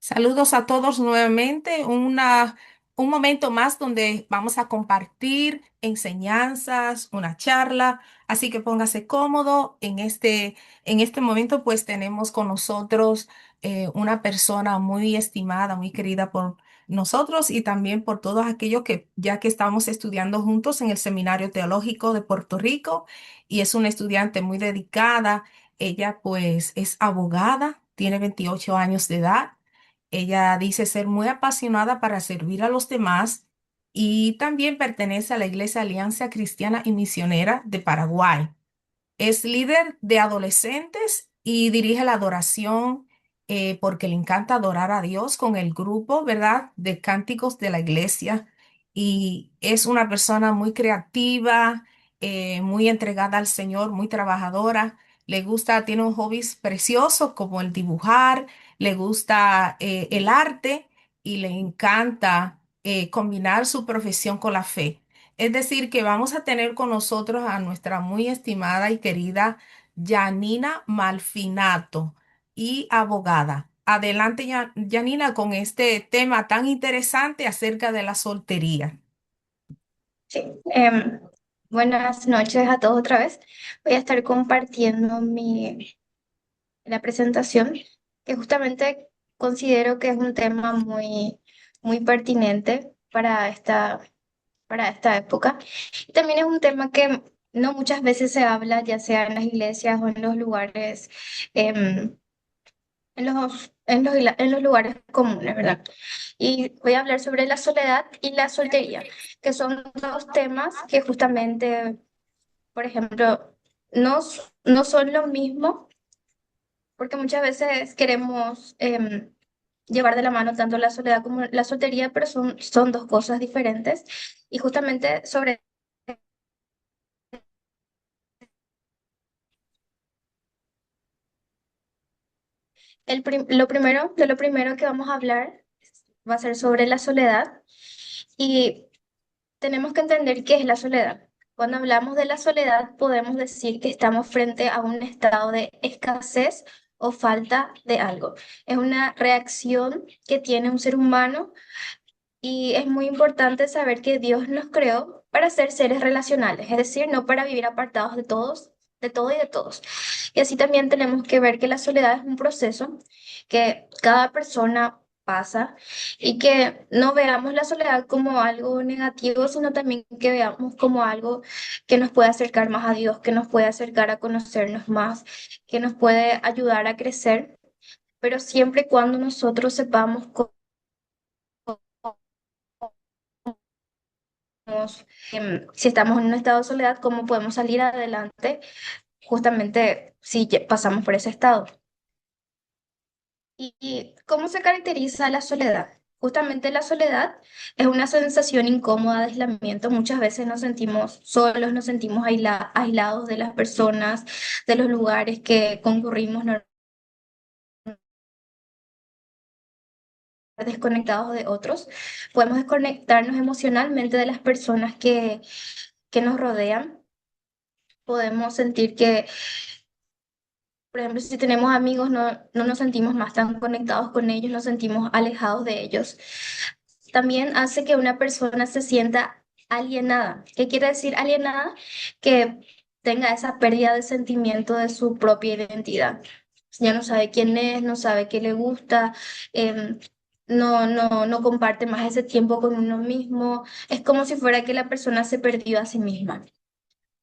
Saludos a todos nuevamente. Un momento más donde vamos a compartir enseñanzas, una charla. Así que póngase cómodo. En este momento, pues tenemos con nosotros una persona muy estimada, muy querida por nosotros y también por todos aquellos que, ya que estamos estudiando juntos en el Seminario Teológico de Puerto Rico, y es una estudiante muy dedicada. Ella, pues, es abogada, tiene 28 años de edad. Ella dice ser muy apasionada para servir a los demás y también pertenece a la Iglesia Alianza Cristiana y Misionera de Paraguay. Es líder de adolescentes y dirige la adoración porque le encanta adorar a Dios con el grupo, ¿verdad?, de cánticos de la iglesia. Y es una persona muy creativa, muy entregada al Señor, muy trabajadora. Le gusta, tiene un hobby precioso como el dibujar, le gusta el arte y le encanta combinar su profesión con la fe. Es decir, que vamos a tener con nosotros a nuestra muy estimada y querida Yanina Malfinato, y abogada. Adelante, Yanina, con este tema tan interesante acerca de la soltería. Sí, buenas noches a todos otra vez. Voy a estar compartiendo la presentación, que justamente considero que es un tema muy pertinente para esta época. Y también es un tema que no muchas veces se habla, ya sea en las iglesias o en los lugares, em, en los lugares comunes, ¿verdad? Y voy a hablar sobre la soledad y la soltería, que son dos temas que justamente, por ejemplo, no son lo mismo, porque muchas veces queremos llevar de la mano tanto la soledad como la soltería, pero son dos cosas diferentes. Y justamente sobre lo primero que vamos a hablar va a ser sobre la soledad. Y tenemos que entender qué es la soledad. Cuando hablamos de la soledad, podemos decir que estamos frente a un estado de escasez o falta de algo. Es una reacción que tiene un ser humano y es muy importante saber que Dios nos creó para ser seres relacionales, es decir, no para vivir apartados de todos, de todo y de todos. Y así también tenemos que ver que la soledad es un proceso que cada persona pasa y que no veamos la soledad como algo negativo, sino también que veamos como algo que nos puede acercar más a Dios, que nos puede acercar a conocernos más, que nos puede ayudar a crecer, pero siempre y cuando nosotros sepamos si estamos en un estado de soledad, cómo podemos salir adelante justamente si pasamos por ese estado. ¿Y cómo se caracteriza la soledad? Justamente la soledad es una sensación incómoda de aislamiento. Muchas veces nos sentimos solos, nos sentimos aislados de las personas, de los lugares que concurrimos, desconectados de otros. Podemos desconectarnos emocionalmente de las personas que nos rodean. Podemos sentir que, por ejemplo, si tenemos amigos, no nos sentimos más tan conectados con ellos, nos sentimos alejados de ellos. También hace que una persona se sienta alienada. ¿Qué quiere decir alienada? Que tenga esa pérdida de sentimiento de su propia identidad. Ya no sabe quién es, no sabe qué le gusta, em, no comparte más ese tiempo con uno mismo. Es como si fuera que la persona se perdió a sí misma.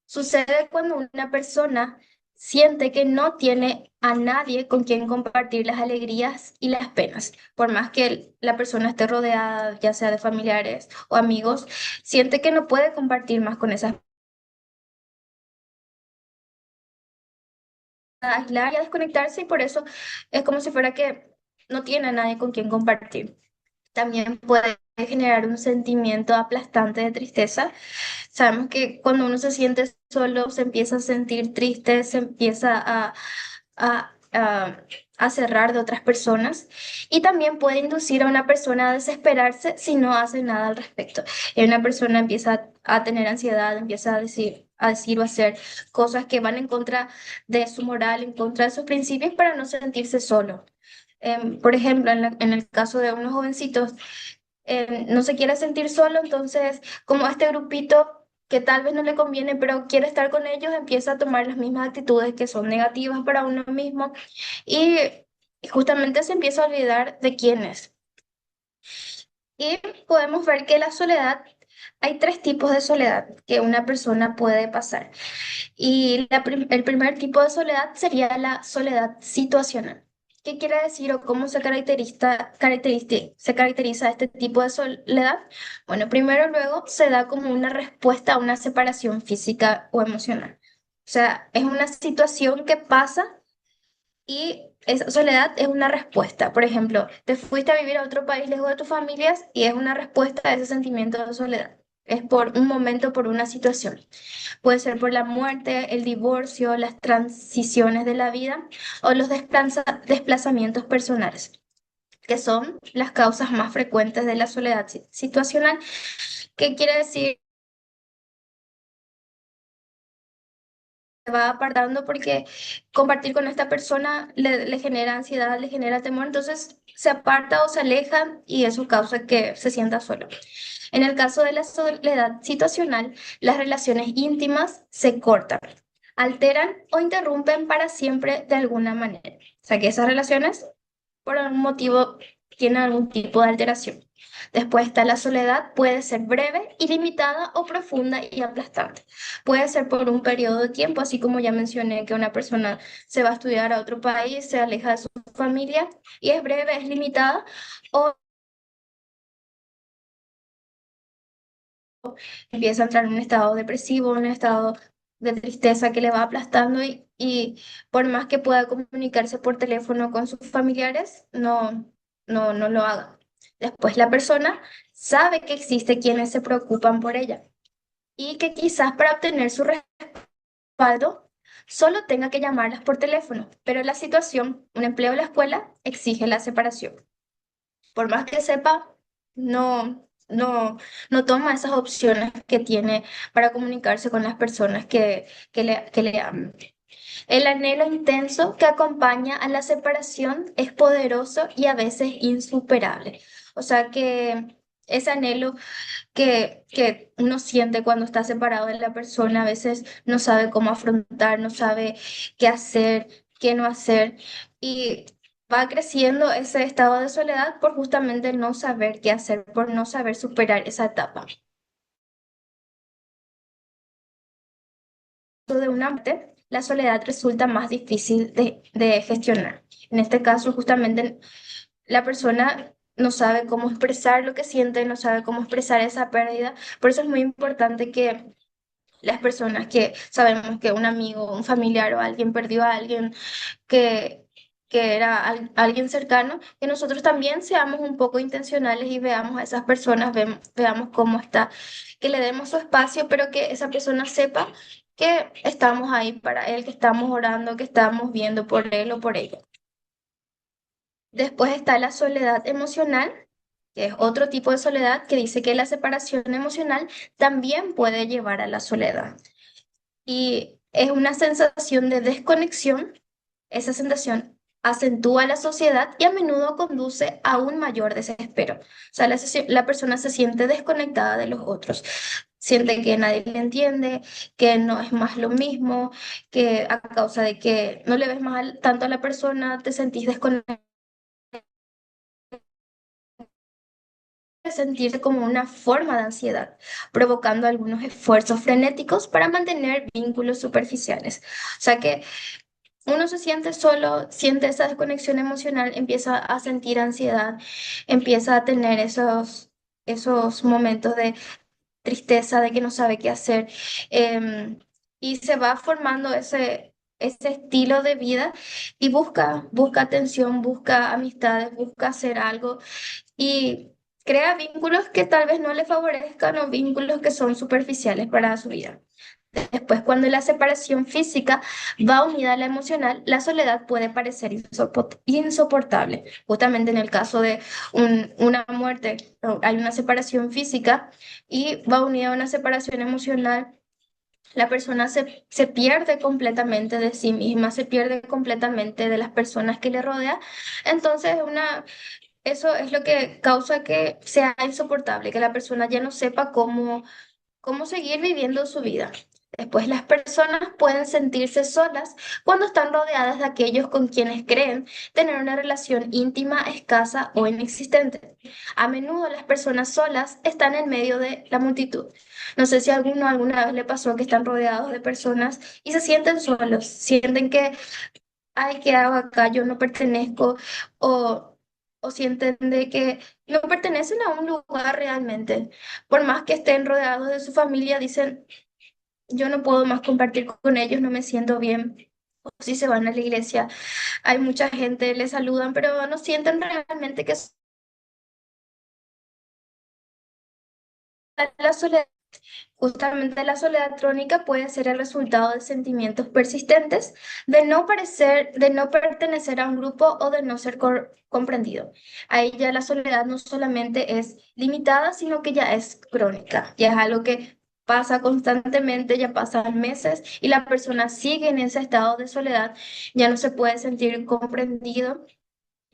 Sucede cuando una persona siente que no tiene a nadie con quien compartir las alegrías y las penas. Por más que la persona esté rodeada, ya sea de familiares o amigos, siente que no puede compartir más con esas personas, aislar y a desconectarse y por eso es como si fuera que no tiene a nadie con quien compartir. También puede generar un sentimiento aplastante de tristeza. Sabemos que cuando uno se siente solo, se empieza a sentir triste, se empieza a, a, a cerrar de otras personas y también puede inducir a una persona a desesperarse si no hace nada al respecto. Y una persona empieza a tener ansiedad, empieza a decir o hacer cosas que van en contra de su moral, en contra de sus principios para no sentirse solo. Por ejemplo, en el caso de unos jovencitos, no se quiere sentir solo, entonces como este grupito que tal vez no le conviene, pero quiere estar con ellos, empieza a tomar las mismas actitudes que son negativas para uno mismo y justamente se empieza a olvidar de quién es. Y podemos ver que la soledad, hay tres tipos de soledad que una persona puede pasar. Y el primer tipo de soledad sería la soledad situacional. ¿Qué quiere decir o cómo se caracteriza este tipo de soledad? Bueno, primero luego se da como una respuesta a una separación física o emocional. O sea, es una situación que pasa y esa soledad es una respuesta. Por ejemplo, te fuiste a vivir a otro país lejos de tus familias y es una respuesta a ese sentimiento de soledad. Es por un momento, por una situación. Puede ser por la muerte, el divorcio, las transiciones de la vida o los desplazamientos personales, que son las causas más frecuentes de la soledad situacional. ¿Qué quiere decir? Se va apartando porque compartir con esta persona le genera ansiedad, le genera temor, entonces se aparta o se aleja y eso causa que se sienta solo. En el caso de la soledad situacional, las relaciones íntimas se cortan, alteran o interrumpen para siempre de alguna manera. O sea que esas relaciones, por algún motivo, tienen algún tipo de alteración. Después está la soledad, puede ser breve, ilimitada o profunda y aplastante. Puede ser por un periodo de tiempo, así como ya mencioné que una persona se va a estudiar a otro país, se aleja de su familia y es breve, es limitada, o empieza a entrar en un estado depresivo, un estado de tristeza que le va aplastando y por más que pueda comunicarse por teléfono con sus familiares, no lo haga. Después la persona sabe que existe quienes se preocupan por ella y que quizás para obtener su respaldo solo tenga que llamarlas por teléfono, pero la situación, un empleo en la escuela, exige la separación. Por más que sepa, no toma esas opciones que tiene para comunicarse con las personas que le aman. El anhelo intenso que acompaña a la separación es poderoso y a veces insuperable. O sea que ese anhelo que uno siente cuando está separado de la persona, a veces no sabe cómo afrontar, no sabe qué hacer, qué no hacer, y va creciendo ese estado de soledad por justamente no saber qué hacer, por no saber superar esa etapa. De una parte, la soledad resulta más difícil de gestionar. En este caso, justamente la persona no sabe cómo expresar lo que siente, no sabe cómo expresar esa pérdida. Por eso es muy importante que las personas que sabemos que un amigo, un familiar o alguien perdió a alguien que, que era alguien cercano, que nosotros también seamos un poco intencionales y veamos a esas personas, veamos cómo está, que le demos su espacio, pero que esa persona sepa que estamos ahí para él, que estamos orando, que estamos viendo por él o por ella. Después está la soledad emocional, que es otro tipo de soledad que dice que la separación emocional también puede llevar a la soledad. Y es una sensación de desconexión. Esa sensación acentúa la sociedad y a menudo conduce a un mayor desespero. O sea, la persona se siente desconectada de los otros, siente que nadie le entiende, que no es más lo mismo, que a causa de que no le ves más tanto a la persona, te sentís desconectado, sentirse como una forma de ansiedad, provocando algunos esfuerzos frenéticos para mantener vínculos superficiales. O sea que uno se siente solo, siente esa desconexión emocional, empieza a sentir ansiedad, empieza a tener esos momentos de tristeza, de que no sabe qué hacer, em, y se va formando ese estilo de vida y busca atención, busca amistades, busca hacer algo y crea vínculos que tal vez no le favorezcan o vínculos que son superficiales para su vida. Después, cuando la separación física va unida a la emocional, la soledad puede parecer insoportable. Justamente en el caso de una muerte, hay una separación física y va unida a una separación emocional. La persona se pierde completamente de sí misma, se pierde completamente de las personas que le rodean. Entonces, eso es lo que causa que sea insoportable, que la persona ya no sepa cómo seguir viviendo su vida. Después, las personas pueden sentirse solas cuando están rodeadas de aquellos con quienes creen tener una relación íntima, escasa o inexistente. A menudo las personas solas están en medio de la multitud. No sé si a alguno alguna vez le pasó que están rodeados de personas y se sienten solos, sienten que, ay, ¿qué hago acá? Yo no pertenezco, o, o sienten de que no pertenecen a un lugar realmente. Por más que estén rodeados de su familia, dicen, yo no puedo más compartir con ellos, no me siento bien. O si se van a la iglesia, hay mucha gente, les saludan, pero no sienten realmente que la soledad. Justamente la soledad crónica puede ser el resultado de sentimientos persistentes, de no pertenecer a un grupo o de no ser comprendido. Ahí ya la soledad no solamente es limitada, sino que ya es crónica, ya es algo que pasa constantemente, ya pasan meses y la persona sigue en ese estado de soledad, ya no se puede sentir comprendido.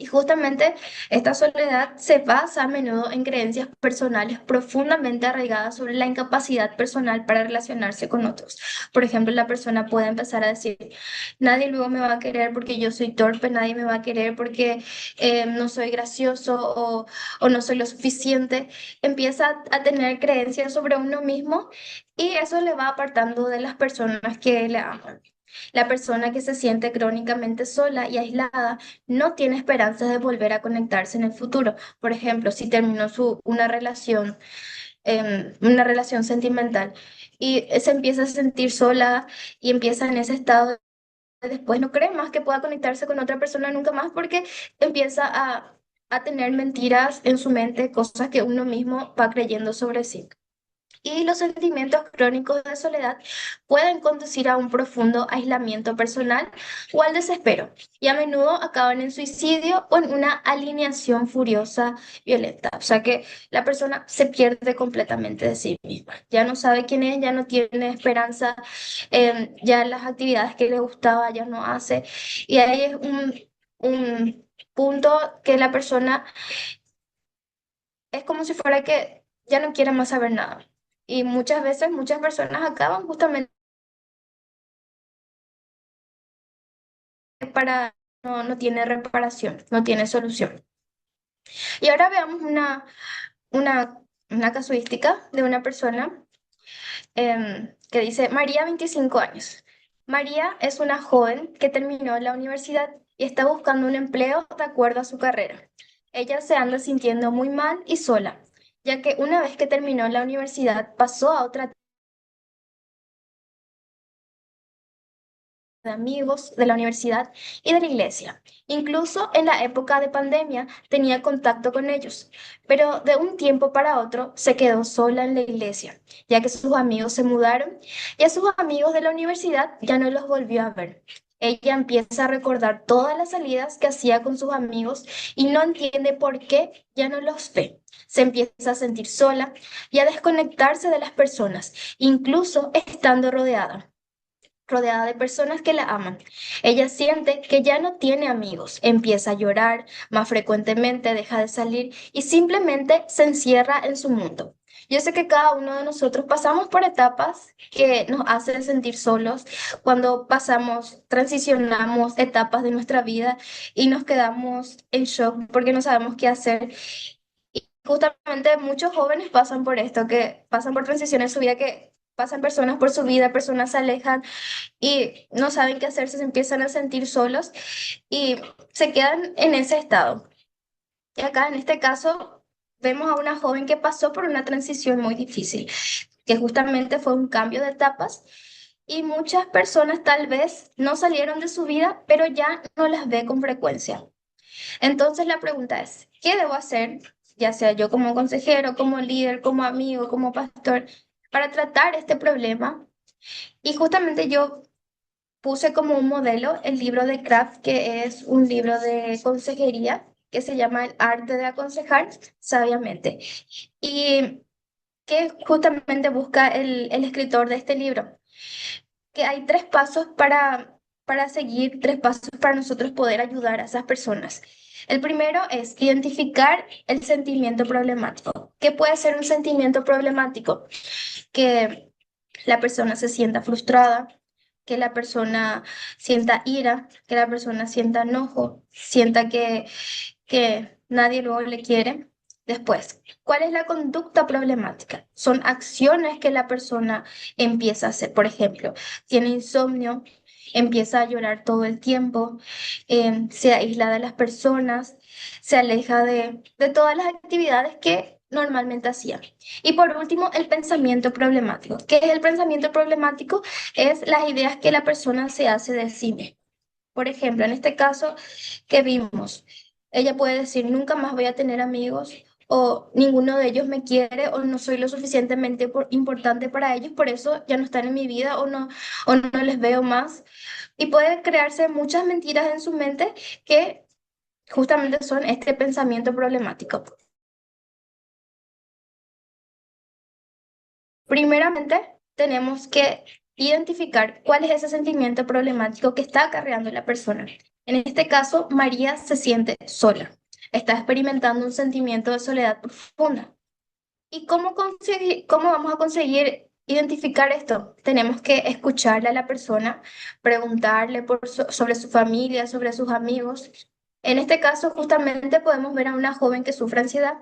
Y justamente esta soledad se basa a menudo en creencias personales profundamente arraigadas sobre la incapacidad personal para relacionarse con otros. Por ejemplo, la persona puede empezar a decir, nadie luego me va a querer porque yo soy torpe, nadie me va a querer porque no soy gracioso o no soy lo suficiente. Empieza a tener creencias sobre uno mismo y eso le va apartando de las personas que le aman. La persona que se siente crónicamente sola y aislada no tiene esperanzas de volver a conectarse en el futuro. Por ejemplo, si terminó una relación sentimental y se empieza a sentir sola y empieza en ese estado, después no cree más que pueda conectarse con otra persona nunca más porque empieza a tener mentiras en su mente, cosas que uno mismo va creyendo sobre sí. Y los sentimientos crónicos de soledad pueden conducir a un profundo aislamiento personal o al desespero, y a menudo acaban en suicidio o en una alineación furiosa violenta. O sea que la persona se pierde completamente de sí misma. Ya no sabe quién es, ya no tiene esperanza, ya las actividades que le gustaba ya no hace. Y ahí es un punto que la persona es como si fuera que ya no quiere más saber nada. Y muchas veces muchas personas acaban justamente para, no tiene reparación, no tiene solución. Y ahora veamos una, una casuística de una persona que dice, María, 25 años. María es una joven que terminó la universidad y está buscando un empleo de acuerdo a su carrera. Ella se anda sintiendo muy mal y sola, ya que una vez que terminó la universidad pasó a otra de amigos de la universidad y de la iglesia. Incluso en la época de pandemia tenía contacto con ellos, pero de un tiempo para otro se quedó sola en la iglesia, ya que sus amigos se mudaron y a sus amigos de la universidad ya no los volvió a ver. Ella empieza a recordar todas las salidas que hacía con sus amigos y no entiende por qué ya no los ve. Se empieza a sentir sola y a desconectarse de las personas, incluso estando rodeada de personas que la aman. Ella siente que ya no tiene amigos, empieza a llorar más frecuentemente, deja de salir y simplemente se encierra en su mundo. Yo sé que cada uno de nosotros pasamos por etapas que nos hacen sentir solos, cuando pasamos, transicionamos etapas de nuestra vida y nos quedamos en shock porque no sabemos qué hacer. Y justamente muchos jóvenes pasan por esto, que pasan por transiciones en su vida, que pasan personas por su vida, personas se alejan y no saben qué hacer, se empiezan a sentir solos y se quedan en ese estado. Y acá en este caso vemos a una joven que pasó por una transición muy difícil, que justamente fue un cambio de etapas y muchas personas tal vez no salieron de su vida, pero ya no las ve con frecuencia. Entonces la pregunta es, ¿qué debo hacer, ya sea yo como consejero, como líder, como amigo, como pastor, para tratar este problema? Y justamente yo puse como un modelo el libro de Kraft, que es un libro de consejería que se llama El arte de aconsejar sabiamente, y que justamente busca el escritor de este libro. que hay tres pasos para seguir, tres pasos para nosotros poder ayudar a esas personas. El primero es identificar el sentimiento problemático. ¿Qué puede ser un sentimiento problemático? Que la persona se sienta frustrada, que la persona sienta ira, que la persona sienta enojo, sienta que nadie luego le quiere. Después, ¿cuál es la conducta problemática? Son acciones que la persona empieza a hacer. Por ejemplo, tiene insomnio, empieza a llorar todo el tiempo, se aísla de las personas, se aleja de todas las actividades que normalmente hacía. Y por último, el pensamiento problemático. ¿Qué es el pensamiento problemático? Es las ideas que la persona se hace de sí misma. Por ejemplo, en este caso que vimos, ella puede decir, nunca más voy a tener amigos, o ninguno de ellos me quiere, o no soy lo suficientemente importante para ellos, por eso ya no están en mi vida, o no les veo más. Y puede crearse muchas mentiras en su mente que justamente son este pensamiento problemático. Primeramente, tenemos que identificar cuál es ese sentimiento problemático que está acarreando la persona. En este caso, María se siente sola, está experimentando un sentimiento de soledad profunda. ¿Y cómo vamos a conseguir identificar esto? Tenemos que escucharle a la persona, preguntarle sobre su familia, sobre sus amigos. En este caso, justamente podemos ver a una joven que sufre ansiedad,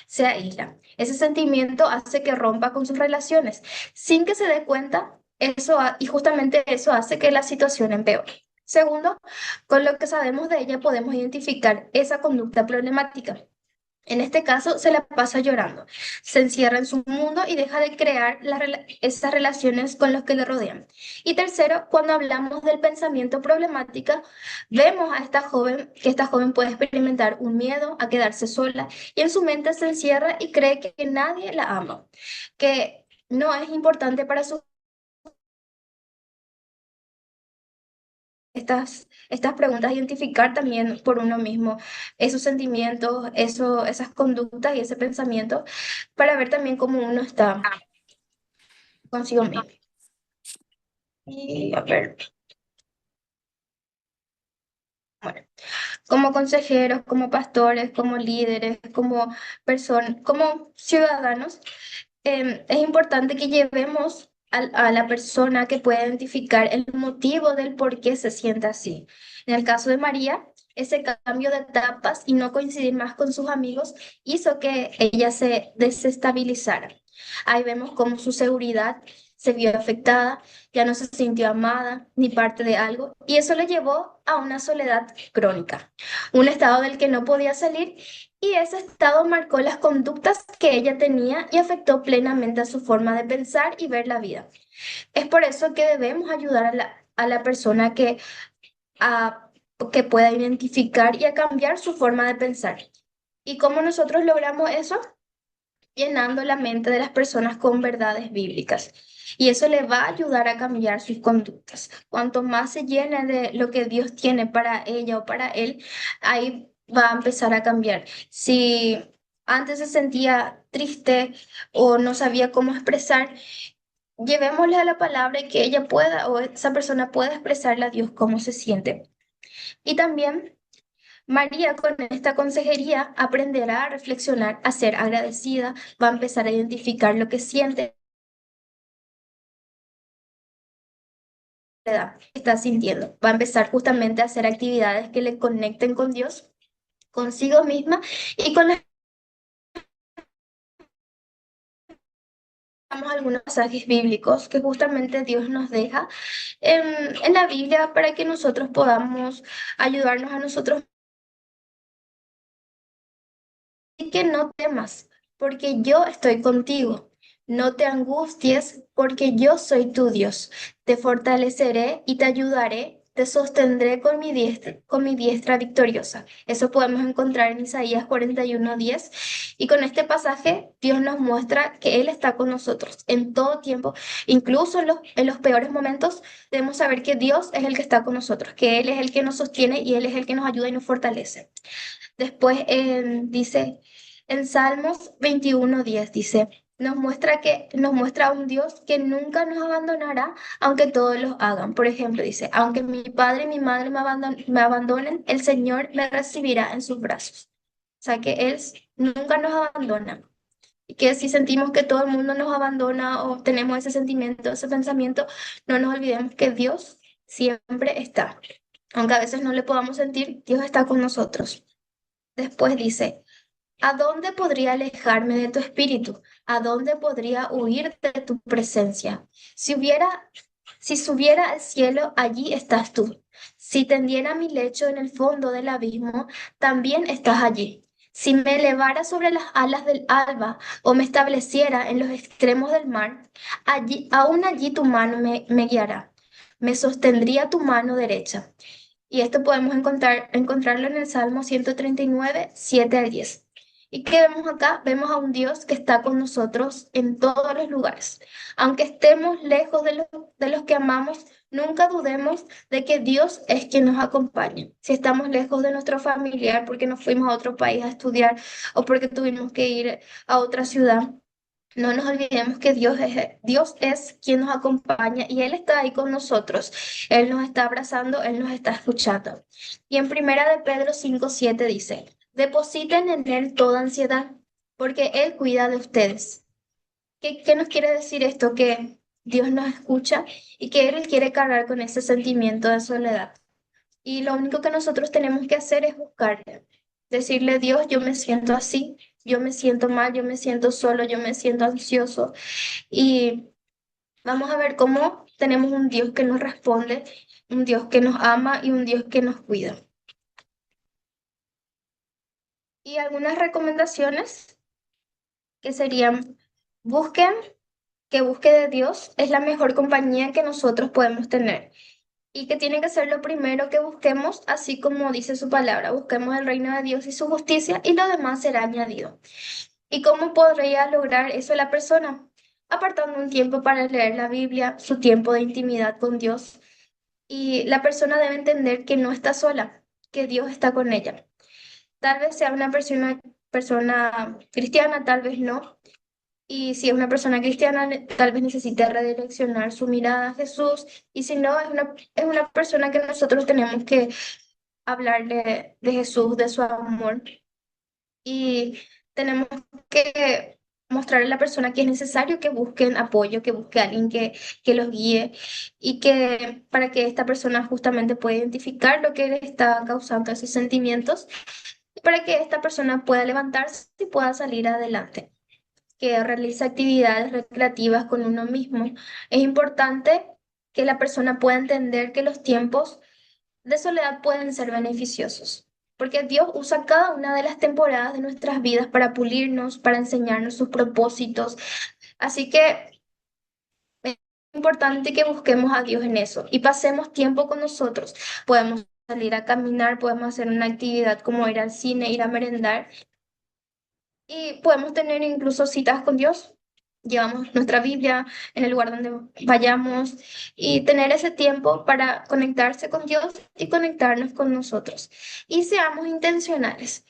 se aísla. Ese sentimiento hace que rompa con sus relaciones. Sin que se dé cuenta, y justamente eso hace que la situación empeore. Segundo, con lo que sabemos de ella podemos identificar esa conducta problemática. En este caso, se la pasa llorando, se encierra en su mundo y deja de crear esas relaciones con los que le rodean. Y tercero, cuando hablamos del pensamiento problemática, vemos a esta joven que esta joven puede experimentar un miedo a quedarse sola y en su mente se encierra y cree que nadie la ama, que no es importante para su estas preguntas, identificar también por uno mismo esos sentimientos, esas conductas y ese pensamiento para ver también cómo uno está consigo mismo. Y a ver, bueno, como consejeros, como pastores, como líderes, como personas, como ciudadanos, es importante que llevemos a la persona que pueda identificar el motivo del por qué se siente así. En el caso de María, ese cambio de etapas y no coincidir más con sus amigos hizo que ella se desestabilizara. Ahí vemos cómo su seguridad se vio afectada, ya no se sintió amada ni parte de algo, y eso le llevó a una soledad crónica, un estado del que no podía salir, y ese estado marcó las conductas que ella tenía y afectó plenamente a su forma de pensar y ver la vida. Es por eso que debemos ayudar a la persona a, que pueda identificar y a cambiar su forma de pensar. ¿Y cómo nosotros logramos eso? Llenando la mente de las personas con verdades bíblicas. Y eso le va a ayudar a cambiar sus conductas. Cuanto más se llene de lo que Dios tiene para ella o para él, ahí va a empezar a cambiar. Si antes se sentía triste o no sabía cómo expresar, llevémosle a la palabra y que ella pueda o esa persona pueda expresarle a Dios cómo se siente. Y también María con esta consejería aprenderá a reflexionar, a ser agradecida, va a empezar a identificar lo que siente, está sintiendo, va a empezar justamente a hacer actividades que le conecten con Dios, consigo misma y con algunos pasajes bíblicos que justamente Dios nos deja en la Biblia para que nosotros podamos ayudarnos a nosotros y que no temas, porque yo estoy contigo. No te angusties, porque yo soy tu Dios. Te fortaleceré y te ayudaré, te sostendré con mi diestra victoriosa. Eso podemos encontrar en Isaías 41:10. Y con este pasaje, Dios nos muestra que Él está con nosotros en todo tiempo, incluso en los peores momentos. Debemos saber que Dios es el que está con nosotros, que Él es el que nos sostiene y Él es el que nos ayuda y nos fortalece. Después dice, en Salmos 21:10 dice, nos muestra a un Dios que nunca nos abandonará, aunque todos lo hagan. Por ejemplo, dice, aunque mi padre y mi madre me abandonen, el Señor me recibirá en sus brazos. O sea, que Él nunca nos abandona. Y que si sentimos que todo el mundo nos abandona o tenemos ese sentimiento, ese pensamiento, no nos olvidemos que Dios siempre está. Aunque a veces no le podamos sentir, Dios está con nosotros. Después dice, ¿a dónde podría alejarme de tu espíritu? ¿A dónde podría huir de tu presencia? Si subiera al cielo, allí estás tú. Si tendiera mi lecho en el fondo del abismo, también estás allí. Si me elevara sobre las alas del alba o me estableciera en los extremos del mar, aún allí tu mano me guiará. Me sostendría tu mano derecha. Y esto podemos encontrarlo en el Salmo 139, 7 al 10. ¿Y qué vemos acá? Vemos a un Dios que está con nosotros en todos los lugares. Aunque estemos lejos de los que amamos, nunca dudemos de que Dios es quien nos acompaña. Si estamos lejos de nuestro familiar porque nos fuimos a otro país a estudiar o porque tuvimos que ir a otra ciudad, no nos olvidemos que Dios es quien nos acompaña y Él está ahí con nosotros. Él nos está abrazando, Él nos está escuchando. Y en Primera de Pedro 5:7 dice, depositen en Él toda ansiedad, porque Él cuida de ustedes. ¿Qué nos quiere decir esto? Que Dios nos escucha y que Él quiere cargar con ese sentimiento de soledad. Y lo único que nosotros tenemos que hacer es buscarle. Decirle, Dios, yo me siento así, yo me siento mal, yo me siento solo, yo me siento ansioso. Y vamos a ver cómo tenemos un Dios que nos responde, un Dios que nos ama y un Dios que nos cuida. Y algunas recomendaciones que serían, busquen, que busque de Dios es la mejor compañía que nosotros podemos tener. Y que tiene que ser lo primero que busquemos, así como dice su palabra, busquemos el reino de Dios y su justicia y lo demás será añadido. ¿Y cómo podría lograr eso la persona? Apartando un tiempo para leer la Biblia, su tiempo de intimidad con Dios. Y la persona debe entender que no está sola, que Dios está con ella. Tal vez sea una persona cristiana, tal vez no. Y si es una persona cristiana, tal vez necesite redireccionar su mirada a Jesús. Y si no, es una persona que nosotros tenemos que hablarle de Jesús, de su amor. Y tenemos que mostrarle a la persona que es necesario que busquen apoyo, que busque a alguien que los guíe y que para que esta persona justamente pueda identificar lo que le está causando esos sentimientos y para que esta persona pueda levantarse y pueda salir adelante, que realiza actividades recreativas con uno mismo. Es importante que la persona pueda entender que los tiempos de soledad pueden ser beneficiosos, porque Dios usa cada una de las temporadas de nuestras vidas para pulirnos, para enseñarnos sus propósitos. Así que es importante que busquemos a Dios en eso y pasemos tiempo con nosotros. Podemos salir a caminar, podemos hacer una actividad como ir al cine, ir a merendar y podemos tener incluso citas con Dios. Llevamos nuestra Biblia en el lugar donde vayamos y tener ese tiempo para conectarse con Dios y conectarnos con nosotros. Y seamos intencionales.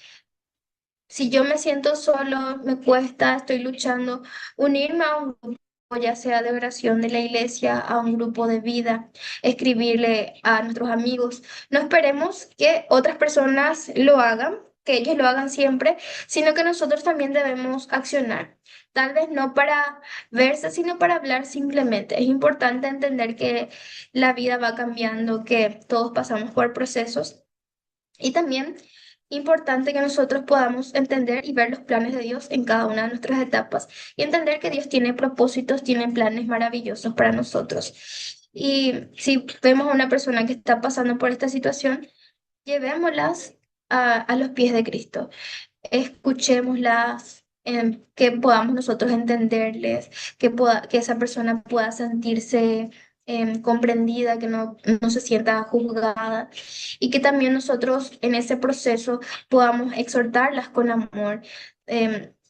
Si yo me siento solo, me cuesta, estoy luchando, unirme a un grupo, ya sea de oración de la iglesia, a un grupo de vida, escribirle a nuestros amigos. No esperemos que otras personas lo hagan, que ellos lo hagan siempre, sino que nosotros también debemos accionar. Tal vez no para verse, sino para hablar simplemente. Es importante entender que la vida va cambiando, que todos pasamos por procesos y también importante que nosotros podamos entender y ver los planes de Dios en cada una de nuestras etapas y entender que Dios tiene propósitos, tiene planes maravillosos para nosotros. Y si vemos a una persona que está pasando por esta situación, llevémoslas a los pies de Cristo, escuchémoslas, que podamos nosotros entenderles, que esa persona pueda sentirse comprendida, que no se sienta juzgada y que también nosotros en ese proceso podamos exhortarlas con amor.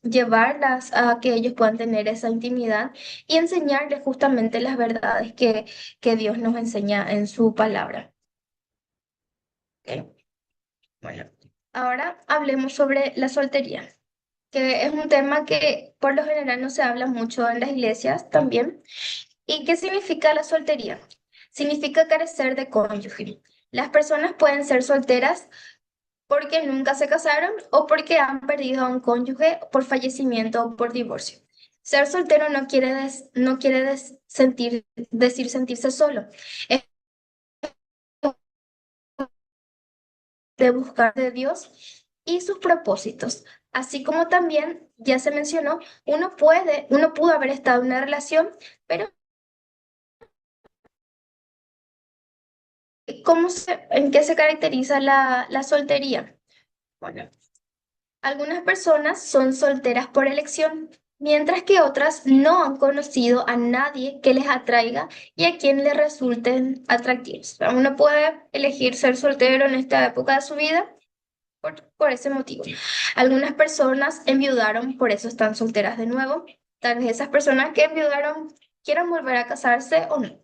Llevarlas a que ellos puedan tener esa intimidad y enseñarles justamente las verdades que Dios nos enseña en su palabra. ¿Ok? Bueno, ahora hablemos sobre la soltería. que es un tema que por lo general no se habla mucho en las iglesias también. ¿Y qué significa la soltería? Significa carecer de cónyuge. Las personas pueden ser solteras porque nunca se casaron o porque han perdido a un cónyuge por fallecimiento o por divorcio. Ser soltero no quiere decir sentirse solo, es de buscar de Dios y sus propósitos. Así como también, ya se mencionó, uno pudo haber estado en una relación, pero ¿en qué se caracteriza la soltería? Bueno, algunas personas son solteras por elección, mientras que otras no han conocido a nadie que les atraiga y a quien les resulten atractivos. O sea, uno puede elegir ser soltero en esta época de su vida por ese motivo. Algunas personas enviudaron, por eso están solteras de nuevo. Tal vez esas personas que enviudaron quieran volver a casarse o no.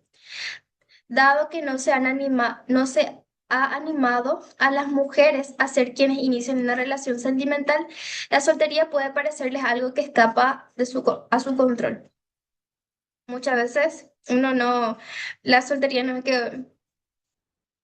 Dado que no se ha animado a las mujeres a ser quienes inician una relación sentimental, la soltería puede parecerles algo que escapa a su control. Muchas veces la soltería no es que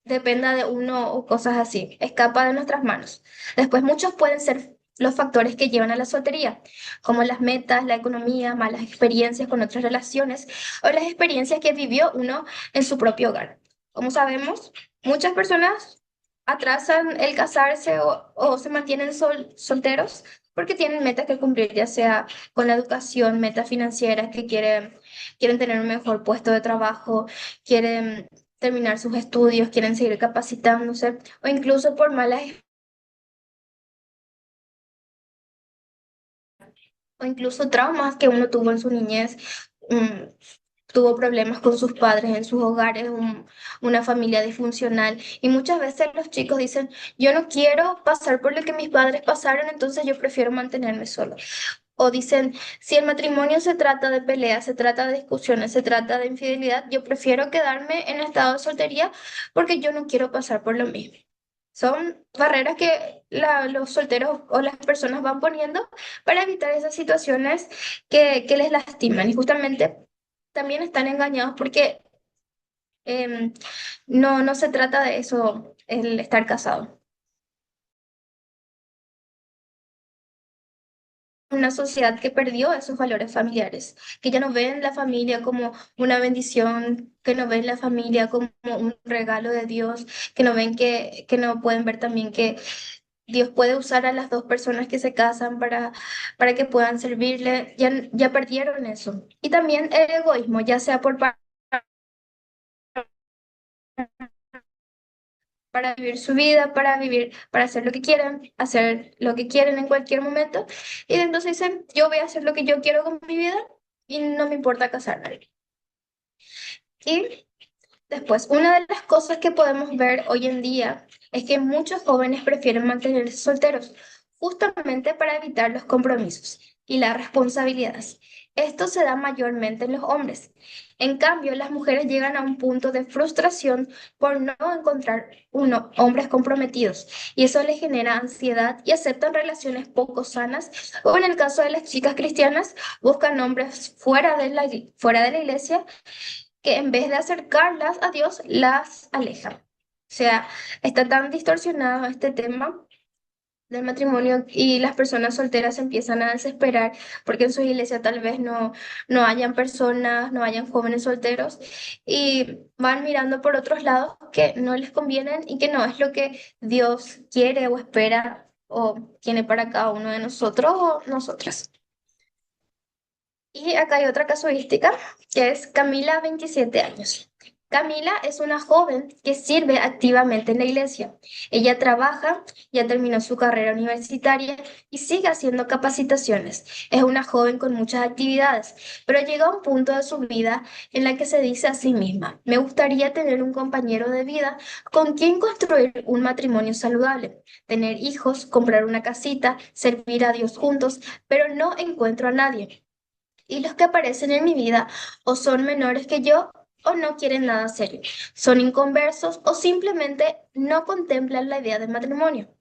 dependa de uno o cosas así, escapa de nuestras manos. Después, muchos pueden ser los factores que llevan a la soltería, como las metas, la economía, malas experiencias con otras relaciones o las experiencias que vivió uno en su propio hogar. Como sabemos, muchas personas atrasan el casarse o se mantienen solteros porque tienen metas que cumplir, ya sea con la educación, metas financieras que quieren tener un mejor puesto de trabajo, quieren terminar sus estudios, quieren seguir capacitándose o incluso por o incluso traumas que uno tuvo en su niñez, mm, tuvo problemas con sus padres en sus hogares, una familia disfuncional y muchas veces los chicos dicen, yo no quiero pasar por lo que mis padres pasaron, entonces yo prefiero mantenerme solo. O dicen, si el matrimonio se trata de peleas, se trata de discusiones, se trata de infidelidad, yo prefiero quedarme en estado de soltería porque yo no quiero pasar por lo mismo. Son barreras que los solteros o las personas van poniendo para evitar esas situaciones que les lastiman. Y justamente también están engañados porque em, no se trata de eso el estar casado. Una sociedad que perdió esos valores familiares, que ya no ven la familia como una bendición, que no ven la familia como un regalo de Dios, que no ven que no pueden ver también que Dios puede usar a las dos personas que se casan para que puedan servirle, ya perdieron eso. Y también el egoísmo, ya sea para vivir su vida, para hacer lo que quieren en cualquier momento. Y entonces dicen, yo voy a hacer lo que yo quiero con mi vida y no me importa casarme. Y después, una de las cosas que podemos ver hoy en día es que muchos jóvenes prefieren mantenerse solteros, justamente para evitar los compromisos y las responsabilidades. Esto se da mayormente en los hombres. En cambio, las mujeres llegan a un punto de frustración por no encontrar hombres comprometidos y eso les genera ansiedad y aceptan relaciones poco sanas o en el caso de las chicas cristianas, buscan hombres fuera de la iglesia que en vez de acercarlas a Dios, las aleja. O sea, está tan distorsionado este tema del matrimonio y las personas solteras se empiezan a desesperar porque en su iglesia tal vez no hayan personas, no hayan jóvenes solteros y van mirando por otros lados que no les convienen y que no es lo que Dios quiere o espera o tiene para cada uno de nosotros o nosotras. Y acá hay otra casuística, que es Camila, 27 años. Camila es una joven que sirve activamente en la iglesia. Ella trabaja, ya terminó su carrera universitaria y sigue haciendo capacitaciones. Es una joven con muchas actividades, pero llega a un punto de su vida en la que se dice a sí misma, me gustaría tener un compañero de vida con quien construir un matrimonio saludable, tener hijos, comprar una casita, servir a Dios juntos, pero no encuentro a nadie y los que aparecen en mi vida o son menores que yo o no quieren nada serio, son inconversos o simplemente no contemplan la idea del matrimonio.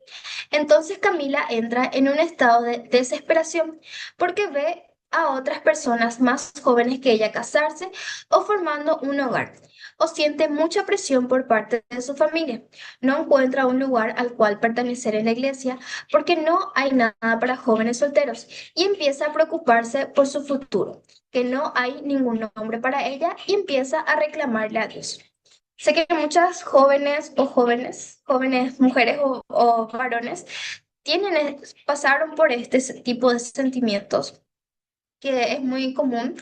Entonces Camila entra en un estado de desesperación porque ve a otras personas más jóvenes que ella casarse o formando un hogar, o siente mucha presión por parte de su familia. No encuentra un lugar al cual pertenecer en la iglesia porque no hay nada para jóvenes solteros y empieza a preocuparse por su futuro, que no hay ningún hombre para ella y empieza a reclamarle a Dios. Sé que muchas jóvenes, mujeres o varones, pasaron por este tipo de sentimientos, que es muy común,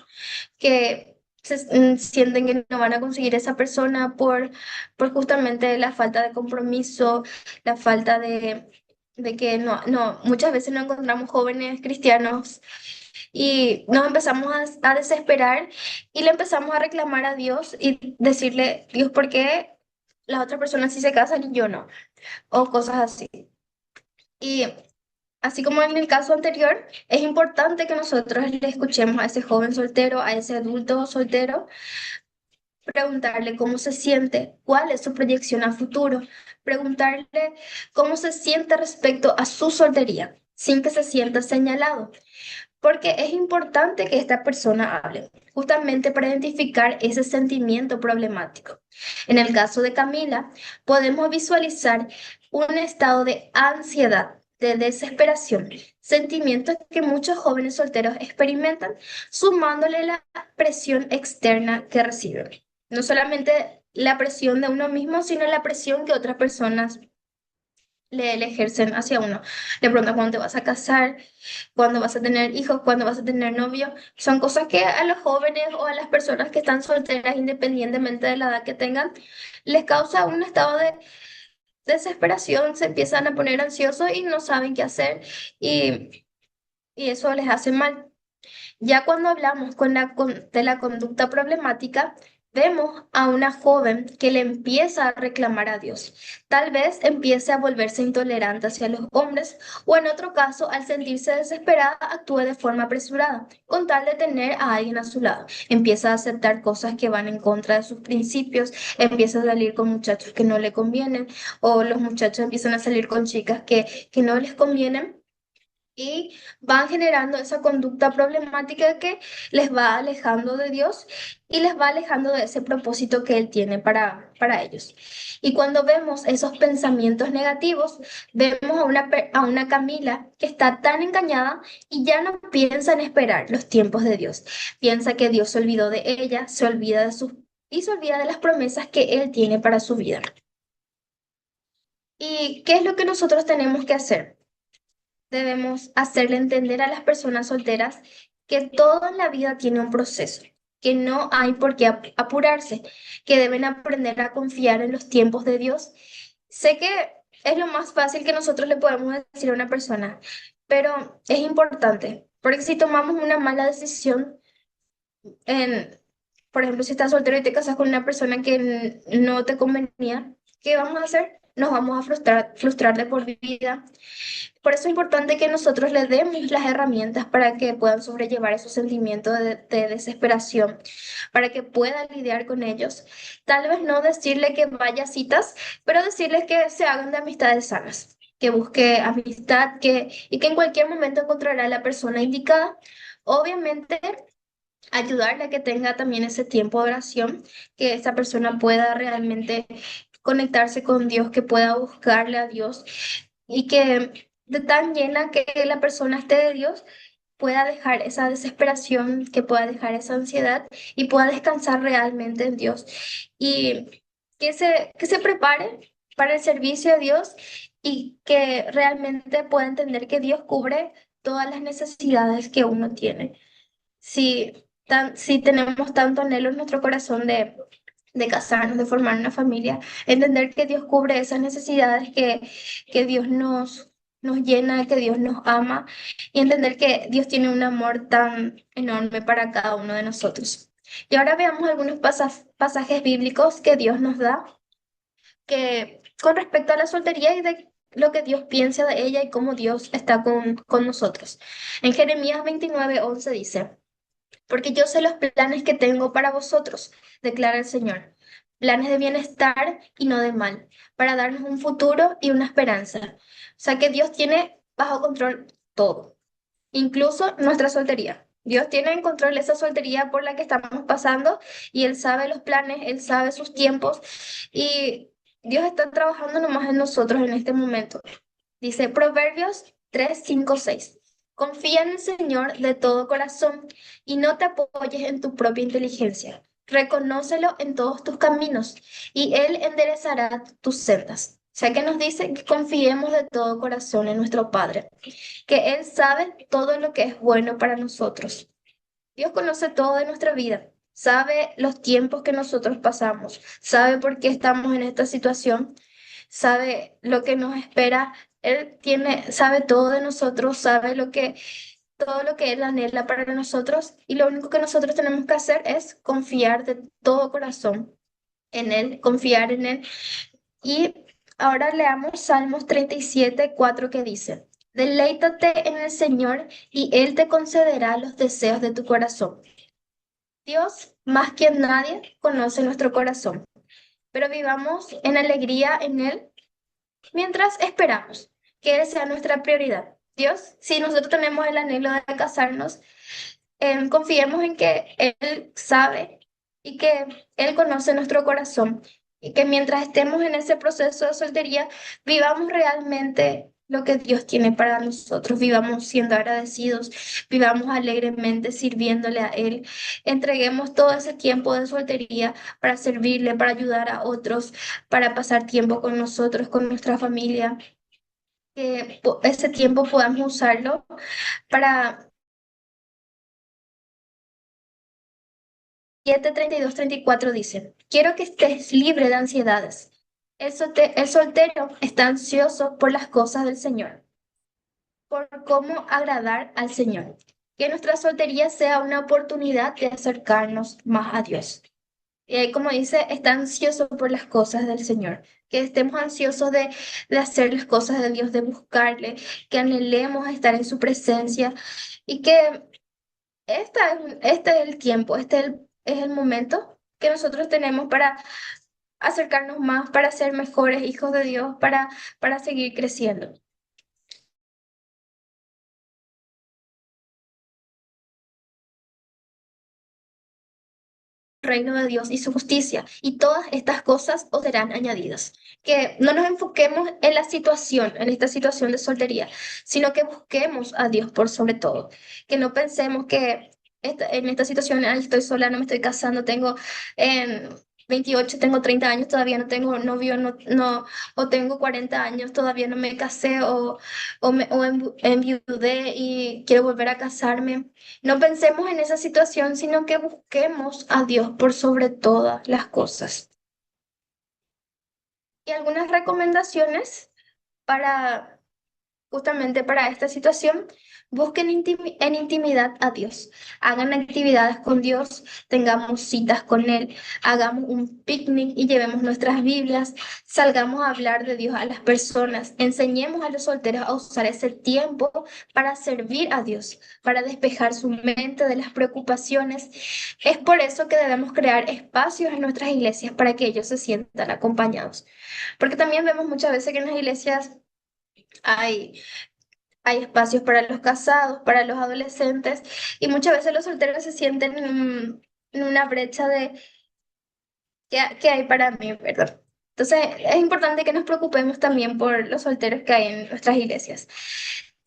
que sienten que no van a conseguir esa persona por justamente la falta de compromiso, la falta de que muchas veces no encontramos jóvenes cristianos y nos empezamos a desesperar y le empezamos a reclamar a Dios y decirle, Dios, ¿por qué las otras personas sí se casan y yo no? O cosas así. Y así como en el caso anterior, es importante que nosotros le escuchemos a ese joven soltero, a ese adulto soltero, preguntarle cómo se siente, cuál es su proyección a futuro, preguntarle cómo se siente respecto a su soltería, sin que se sienta señalado. Porque es importante que esta persona hable, justamente para identificar ese sentimiento problemático. En el caso de Camila, podemos visualizar un estado de ansiedad, de desesperación, sentimientos que muchos jóvenes solteros experimentan, sumándole la presión externa que reciben. No solamente la presión de uno mismo, sino la presión que otras personas le ejercen hacia uno. Le preguntan cuándo te vas a casar, cuándo vas a tener hijos, cuándo vas a tener novio. Son cosas que a los jóvenes o a las personas que están solteras, independientemente de la edad que tengan, les causa un estado de desesperación, se empiezan a poner ansiosos y no saben qué hacer y, y eso les hace mal. Ya cuando hablamos de la conducta problemática, vemos a una joven que le empieza a reclamar a Dios. Tal vez empiece a volverse intolerante hacia los hombres o en otro caso, al sentirse desesperada, actúe de forma apresurada, con tal de tener a alguien a su lado. Empieza a aceptar cosas que van en contra de sus principios, empieza a salir con muchachos que no le convienen o los muchachos empiezan a salir con chicas que no les convienen y van generando esa conducta problemática que les va alejando de Dios y les va alejando de ese propósito que Él tiene para ellos. Y cuando vemos esos pensamientos negativos, vemos a una Camila que está tan engañada y ya no piensa en esperar los tiempos de Dios. Piensa que Dios se olvidó de ella, se olvida y se olvida de las promesas que Él tiene para su vida. ¿Y qué es lo que nosotros tenemos que hacer? Debemos hacerle entender a las personas solteras que todo en la vida tiene un proceso, que no hay por qué apurarse, que deben aprender a confiar en los tiempos de Dios. Sé que es lo más fácil que nosotros le podemos decir a una persona, pero es importante, porque si tomamos una mala decisión, en, por ejemplo, si estás soltero y te casas con una persona que no te convenía, ¿qué vamos a hacer? Nos vamos a frustrar de por vida. Por eso es importante que nosotros les demos las herramientas para que puedan sobrellevar esos sentimientos de desesperación, para que puedan lidiar con ellos. Tal vez no decirle que vaya a citas, pero decirles que se hagan de amistades sanas, que busque amistad y que en cualquier momento encontrará la persona indicada. Obviamente, ayudarle a que tenga también ese tiempo de oración, que esa persona pueda realmente conectarse con Dios, que pueda buscarle a Dios y que de tan llena que la persona esté de Dios, pueda dejar esa desesperación, que pueda dejar esa ansiedad y pueda descansar realmente en Dios y que se prepare para el servicio de Dios y que realmente pueda entender que Dios cubre todas las necesidades que uno tiene. Si tenemos tanto anhelo en nuestro corazón de casarnos, de formar una familia, entender que Dios cubre esas necesidades, que Dios nos llena, que Dios nos ama y entender que Dios tiene un amor tan enorme para cada uno de nosotros. Y ahora veamos algunos pasajes bíblicos que Dios nos da, que con respecto a la soltería y de lo que Dios piensa de ella y cómo Dios está con nosotros. En Jeremías 29:11 dice, Porque yo sé los planes que tengo para vosotros, declara el Señor. Planes de bienestar y no de mal, para darnos un futuro y una esperanza. O sea que Dios tiene bajo control todo, incluso nuestra soltería. Dios tiene en control esa soltería por la que estamos pasando y Él sabe los planes, Él sabe sus tiempos y Dios está trabajando nomás en nosotros en este momento. Dice Proverbios 3, 5, 6. Confía en el Señor de todo corazón y no te apoyes en tu propia inteligencia. Reconócelo en todos tus caminos y Él enderezará tus sendas. O sea que nos dice que confiemos de todo corazón en nuestro Padre, que Él sabe todo lo que es bueno para nosotros. Dios conoce todo de nuestra vida, sabe los tiempos que nosotros pasamos, sabe por qué estamos en esta situación, sabe lo que nos espera. Él tiene, sabe todo de nosotros, sabe todo lo que Él anhela para nosotros y lo único que nosotros tenemos que hacer es confiar de todo corazón en Él, confiar en Él. Y ahora leamos Salmos 37, 4 que dice, Deleítate en el Señor y Él te concederá los deseos de tu corazón. Dios, más que nadie, conoce nuestro corazón, pero vivamos en alegría en Él mientras esperamos que Él sea nuestra prioridad. Dios, si nosotros tenemos el anhelo de casarnos, confiemos en que Él sabe y que Él conoce nuestro corazón y que mientras estemos en ese proceso de soltería, vivamos realmente lo que Dios tiene para nosotros, vivamos siendo agradecidos, vivamos alegremente sirviéndole a Él, entreguemos todo ese tiempo de soltería para servirle, para ayudar a otros, para pasar tiempo con nosotros, con nuestra familia, que ese tiempo podamos usarlo para 7:32-34 dice, quiero que estés libre de ansiedades. El soltero está ansioso por las cosas del Señor, por cómo agradar al Señor. Que nuestra soltería sea una oportunidad de acercarnos más a Dios. Y ahí, como dice, está ansioso por las cosas del Señor. Que estemos ansiosos de hacer las cosas de Dios, de buscarle, que anhelemos estar en su presencia y que este es el tiempo, es el momento que nosotros tenemos para acercarnos más, para ser mejores hijos de Dios, para seguir creciendo. Reino de Dios y su justicia, y todas estas cosas os serán añadidas. Que no nos enfoquemos en la situación, en esta situación de soltería, sino que busquemos a Dios por sobre todo. Que no pensemos que en esta situación, "Ay, estoy sola, no me estoy casando, tengo 28, tengo 30 años, todavía no tengo novio, o tengo 40 años, todavía no me casé, o enviudé y quiero volver a casarme. No pensemos en esa situación, sino que busquemos a Dios por sobre todas las cosas. Y algunas recomendaciones para justamente para esta situación, busquen en intimidad a Dios, hagan actividades con Dios, tengamos citas con Él, hagamos un picnic y llevemos nuestras Biblias, salgamos a hablar de Dios a las personas, enseñemos a los solteros a usar ese tiempo para servir a Dios, para despejar su mente de las preocupaciones. Es por eso que debemos crear espacios en nuestras iglesias para que ellos se sientan acompañados. Porque también vemos muchas veces que en las iglesias hay hay espacios para los casados, para los adolescentes, y muchas veces los solteros se sienten en una brecha de ¿qué hay para mí, verdad? Entonces, es importante que nos preocupemos también por los solteros que hay en nuestras iglesias.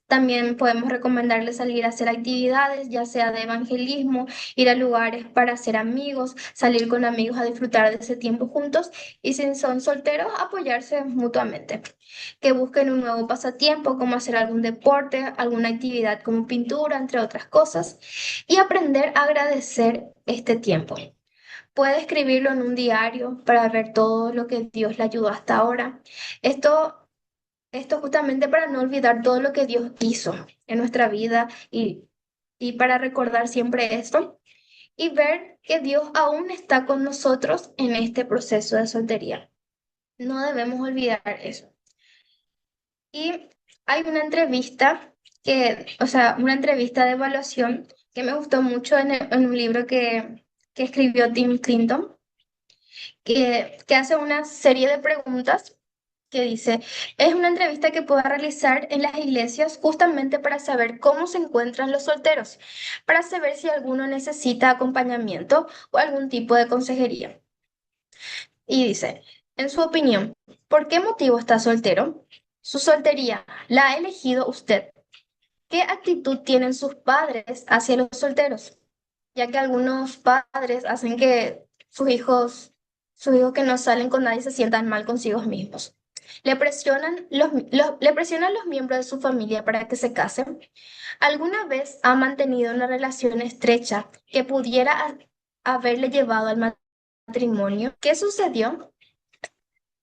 También podemos recomendarles salir a hacer actividades, ya sea de evangelismo, ir a lugares para hacer amigos, salir con amigos a disfrutar de ese tiempo juntos y si son solteros, apoyarse mutuamente. Que busquen un nuevo pasatiempo, como hacer algún deporte, alguna actividad como pintura, entre otras cosas, y aprender a agradecer este tiempo. Puede escribirlo en un diario para ver todo lo que Dios le ayudó hasta ahora. Esto, esto justamente para no olvidar todo lo que Dios hizo en nuestra vida y para recordar siempre esto y ver que Dios aún está con nosotros en este proceso de soltería. No debemos olvidar eso. Y hay una entrevista o sea, una entrevista de evaluación que me gustó mucho en un libro que escribió Tim Clinton, que hace una serie de preguntas que dice, es una entrevista que puedo realizar en las iglesias justamente para saber cómo se encuentran los solteros, para saber si alguno necesita acompañamiento o algún tipo de consejería. Y dice, en su opinión, ¿por qué motivo está soltero? Su soltería la ha elegido usted. ¿Qué actitud tienen sus padres hacia los solteros? Ya que algunos padres hacen que sus hijos que no salen con nadie se sientan mal consigo mismos. Le presionan los miembros de su familia para que se casen. ¿Alguna vez ha mantenido una relación estrecha que pudiera haberle llevado al matrimonio? ¿Qué sucedió?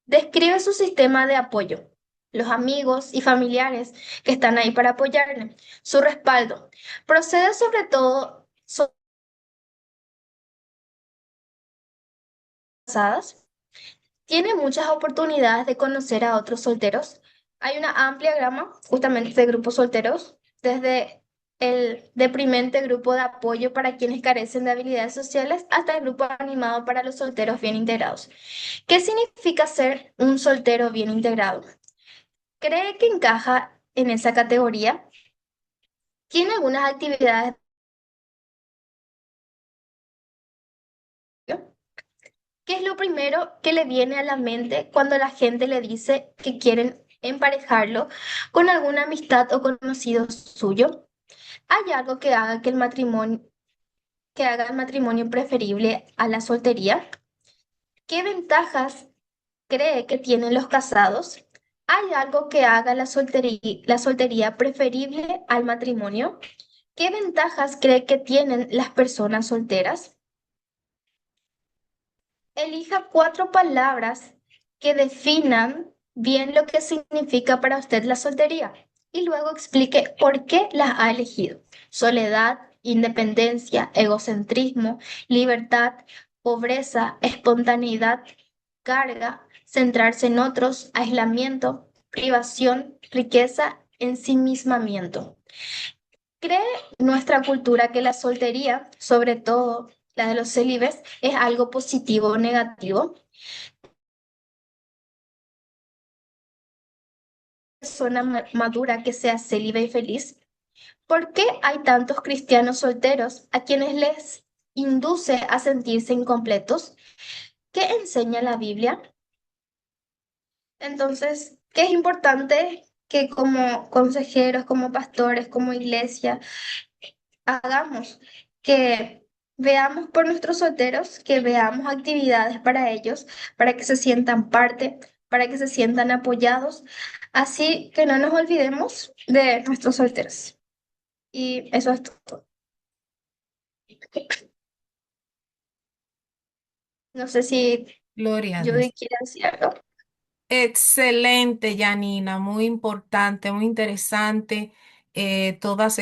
Describe su sistema de apoyo, los amigos y familiares que están ahí para apoyarle, su respaldo. Procede sobre todo casadas. Tiene muchas oportunidades de conocer a otros solteros. Hay una amplia gama justamente de grupos solteros, desde el deprimente grupo de apoyo para quienes carecen de habilidades sociales hasta el grupo animado para los solteros bien integrados. ¿Qué significa ser un soltero bien integrado? ¿Cree que encaja en esa categoría? ¿Tiene algunas actividades? ¿Qué es lo primero que le viene a la mente cuando la gente le dice que quieren emparejarlo con alguna amistad o conocido suyo? ¿Hay algo que haga que haga el matrimonio preferible a la soltería? ¿Qué ventajas cree que tienen los casados? ¿Hay algo que haga la soltería preferible al matrimonio? ¿Qué ventajas cree que tienen las personas solteras? Elija cuatro palabras que definan bien lo que significa para usted la soltería y luego explique por qué las ha elegido. Soledad, independencia, egocentrismo, libertad, pobreza, espontaneidad, carga, centrarse en otros, aislamiento, privación, riqueza, ensimismamiento. ¿Cree nuestra cultura que la soltería, sobre todo la de los célibes, es algo positivo o negativo? Persona madura que sea célibe y feliz. ¿Por qué hay tantos cristianos solteros a quienes les induce a sentirse incompletos? ¿Qué enseña la Biblia? Entonces, ¿qué es importante que como consejeros, como pastores, como iglesia, hagamos? Que veamos por nuestros solteros, que veamos actividades para ellos, para que se sientan parte, para que se sientan apoyados, así que no nos olvidemos de nuestros solteros. Y eso es todo. No sé si Gloria a Dios. Judy quiere decir algo. Excelente, Janina, muy importante, muy interesante. Todas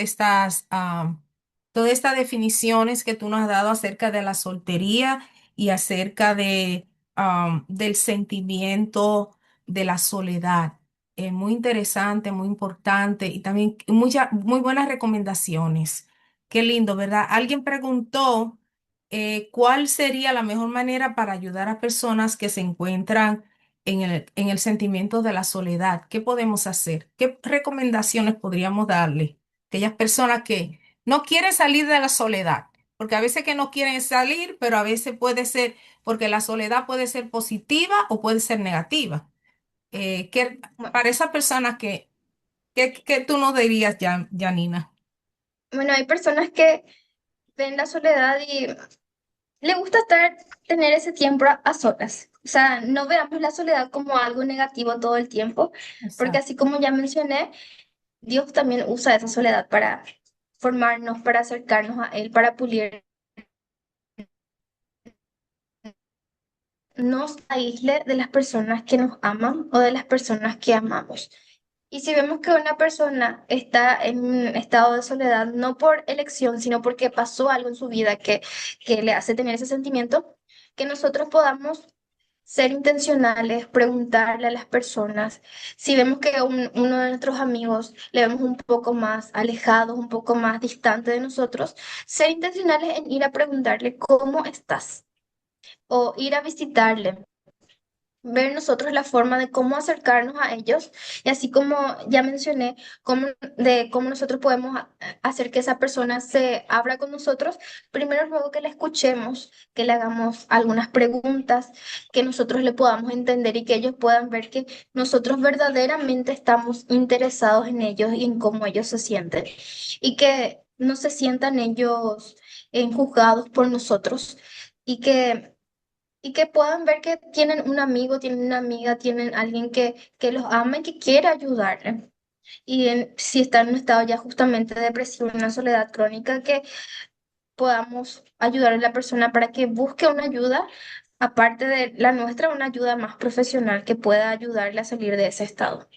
todas estas definiciones que tú nos has dado acerca de la soltería y acerca del sentimiento de la soledad. Muy interesante, muy importante y también muy buenas recomendaciones. Qué lindo, ¿verdad? Alguien preguntó cuál sería la mejor manera para ayudar a personas que se encuentran en el sentimiento de la soledad. ¿Qué podemos hacer? ¿Qué recomendaciones podríamos darle a aquellas personas que no quieren salir de la soledad? Porque a veces que no quieren salir, pero a veces puede ser, porque la soledad puede ser positiva o puede ser negativa. Bueno, Para esas personas que tú nos dirías, Janina. bueno, hay personas que ven la soledad y le gusta tener ese tiempo a solas. O sea, no veamos la soledad como algo negativo todo el tiempo, porque Exacto. así como ya mencioné, Dios también usa esa soledad para formarnos, para acercarnos a Él, para pulir. Nos aísle de las personas que nos aman o de las personas que amamos. Y si vemos que una persona está en un estado de soledad, no por elección, sino porque pasó algo en su vida que le hace tener ese sentimiento, que nosotros podamos ser intencionales, preguntarle a las personas. Si vemos que uno de nuestros amigos le vemos un poco más alejados, un poco más distante de nosotros, ser intencionales en ir a preguntarle cómo estás o ir a visitarle, ver nosotros la forma de cómo acercarnos a ellos y así como ya mencioné, cómo nosotros podemos hacer que esa persona se abra con nosotros, primero luego que la escuchemos, que le hagamos algunas preguntas, que nosotros le podamos entender y que ellos puedan ver que nosotros verdaderamente estamos interesados en ellos y en cómo ellos se sienten y que no se sientan ellos juzgados por nosotros. Y que puedan ver que tienen un amigo, tienen una amiga, tienen alguien que los ama y que quiere ayudarle. Si está en un estado ya justamente de depresión, una soledad crónica, que podamos ayudar a la persona para que busque una ayuda, aparte de la nuestra, una ayuda más profesional que pueda ayudarle a salir de ese estado.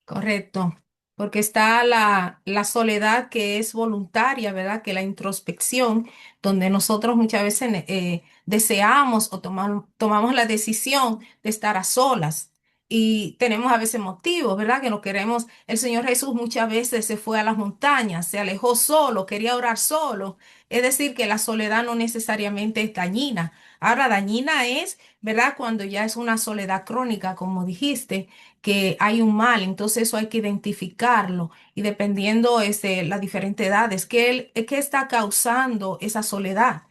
Correcto, porque está la soledad que es voluntaria, ¿verdad? Que la introspección, donde nosotros muchas veces deseamos o tomamos la decisión de estar a solas y tenemos a veces motivos, ¿verdad? Que no queremos. El Señor Jesús muchas veces se fue a las montañas, se alejó solo, quería orar solo. Es decir, que la soledad no necesariamente es dañina. Ahora, dañina es, ¿verdad? Cuando ya es una soledad crónica, como dijiste que hay un mal, entonces eso hay que identificarlo y dependiendo las diferentes edades, ¿qué está causando esa soledad?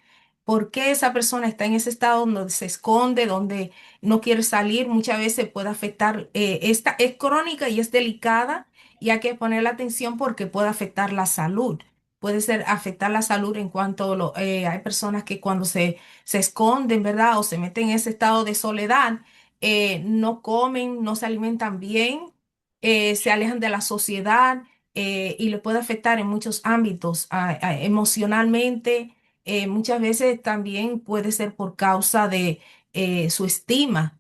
¿Por qué esa persona está en ese estado donde se esconde, donde no quiere salir? Muchas veces puede afectar, esta es crónica y es delicada y hay que ponerle atención porque puede afectar la salud. Puede ser afectar la salud en cuanto hay personas que cuando se esconden, ¿verdad? O se meten en ese estado de soledad, no comen, no se alimentan bien, se alejan de la sociedad y le puede afectar en muchos ámbitos, emocionalmente. Muchas veces también puede ser por causa de su estima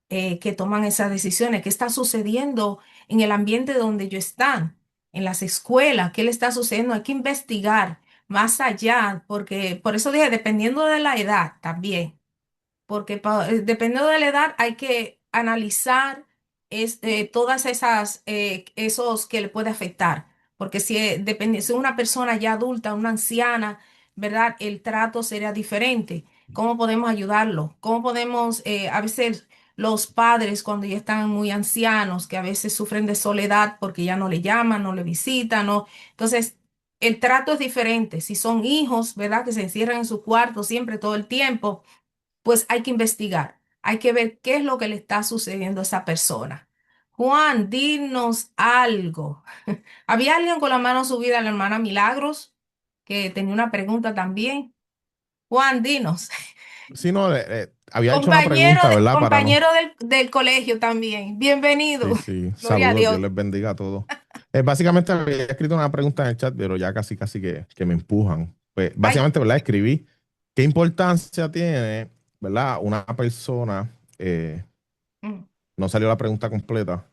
que toman esas decisiones. ¿Qué está sucediendo en el ambiente donde ellos están? En las escuelas, ¿qué le está sucediendo? Hay que investigar más allá, porque por eso dije, dependiendo de la edad también porque dependiendo de la edad hay que analizar todas esas esos que le puede afectar, porque si es una persona ya adulta, una anciana, ¿verdad? El trato sería diferente. ¿Cómo podemos ayudarlo? ¿Cómo podemos, a veces los padres cuando ya están muy ancianos, que a veces sufren de soledad porque ya no le llaman, no le visitan, no? Entonces, el trato es diferente. Si son hijos, ¿verdad? Que se encierran en su cuarto siempre, todo el tiempo, pues hay que investigar, hay que ver qué es lo que le está sucediendo a esa persona. Juan, dinos algo. ¿Había alguien con la mano subida a la hermana Milagros que tenía una pregunta también? Juan, dinos. Sí, no, había hecho una pregunta, ¿verdad? Para no. Compañero del colegio también. Bienvenido. Sí, sí, Gloria a saludos, Dios Dios. les bendiga a todos. Básicamente había escrito una pregunta en el chat, pero ya casi, casi que me empujan. Pues Ay, básicamente, ¿verdad? Escribí qué importancia tiene, ¿verdad? Una persona, mm, no salió la pregunta completa,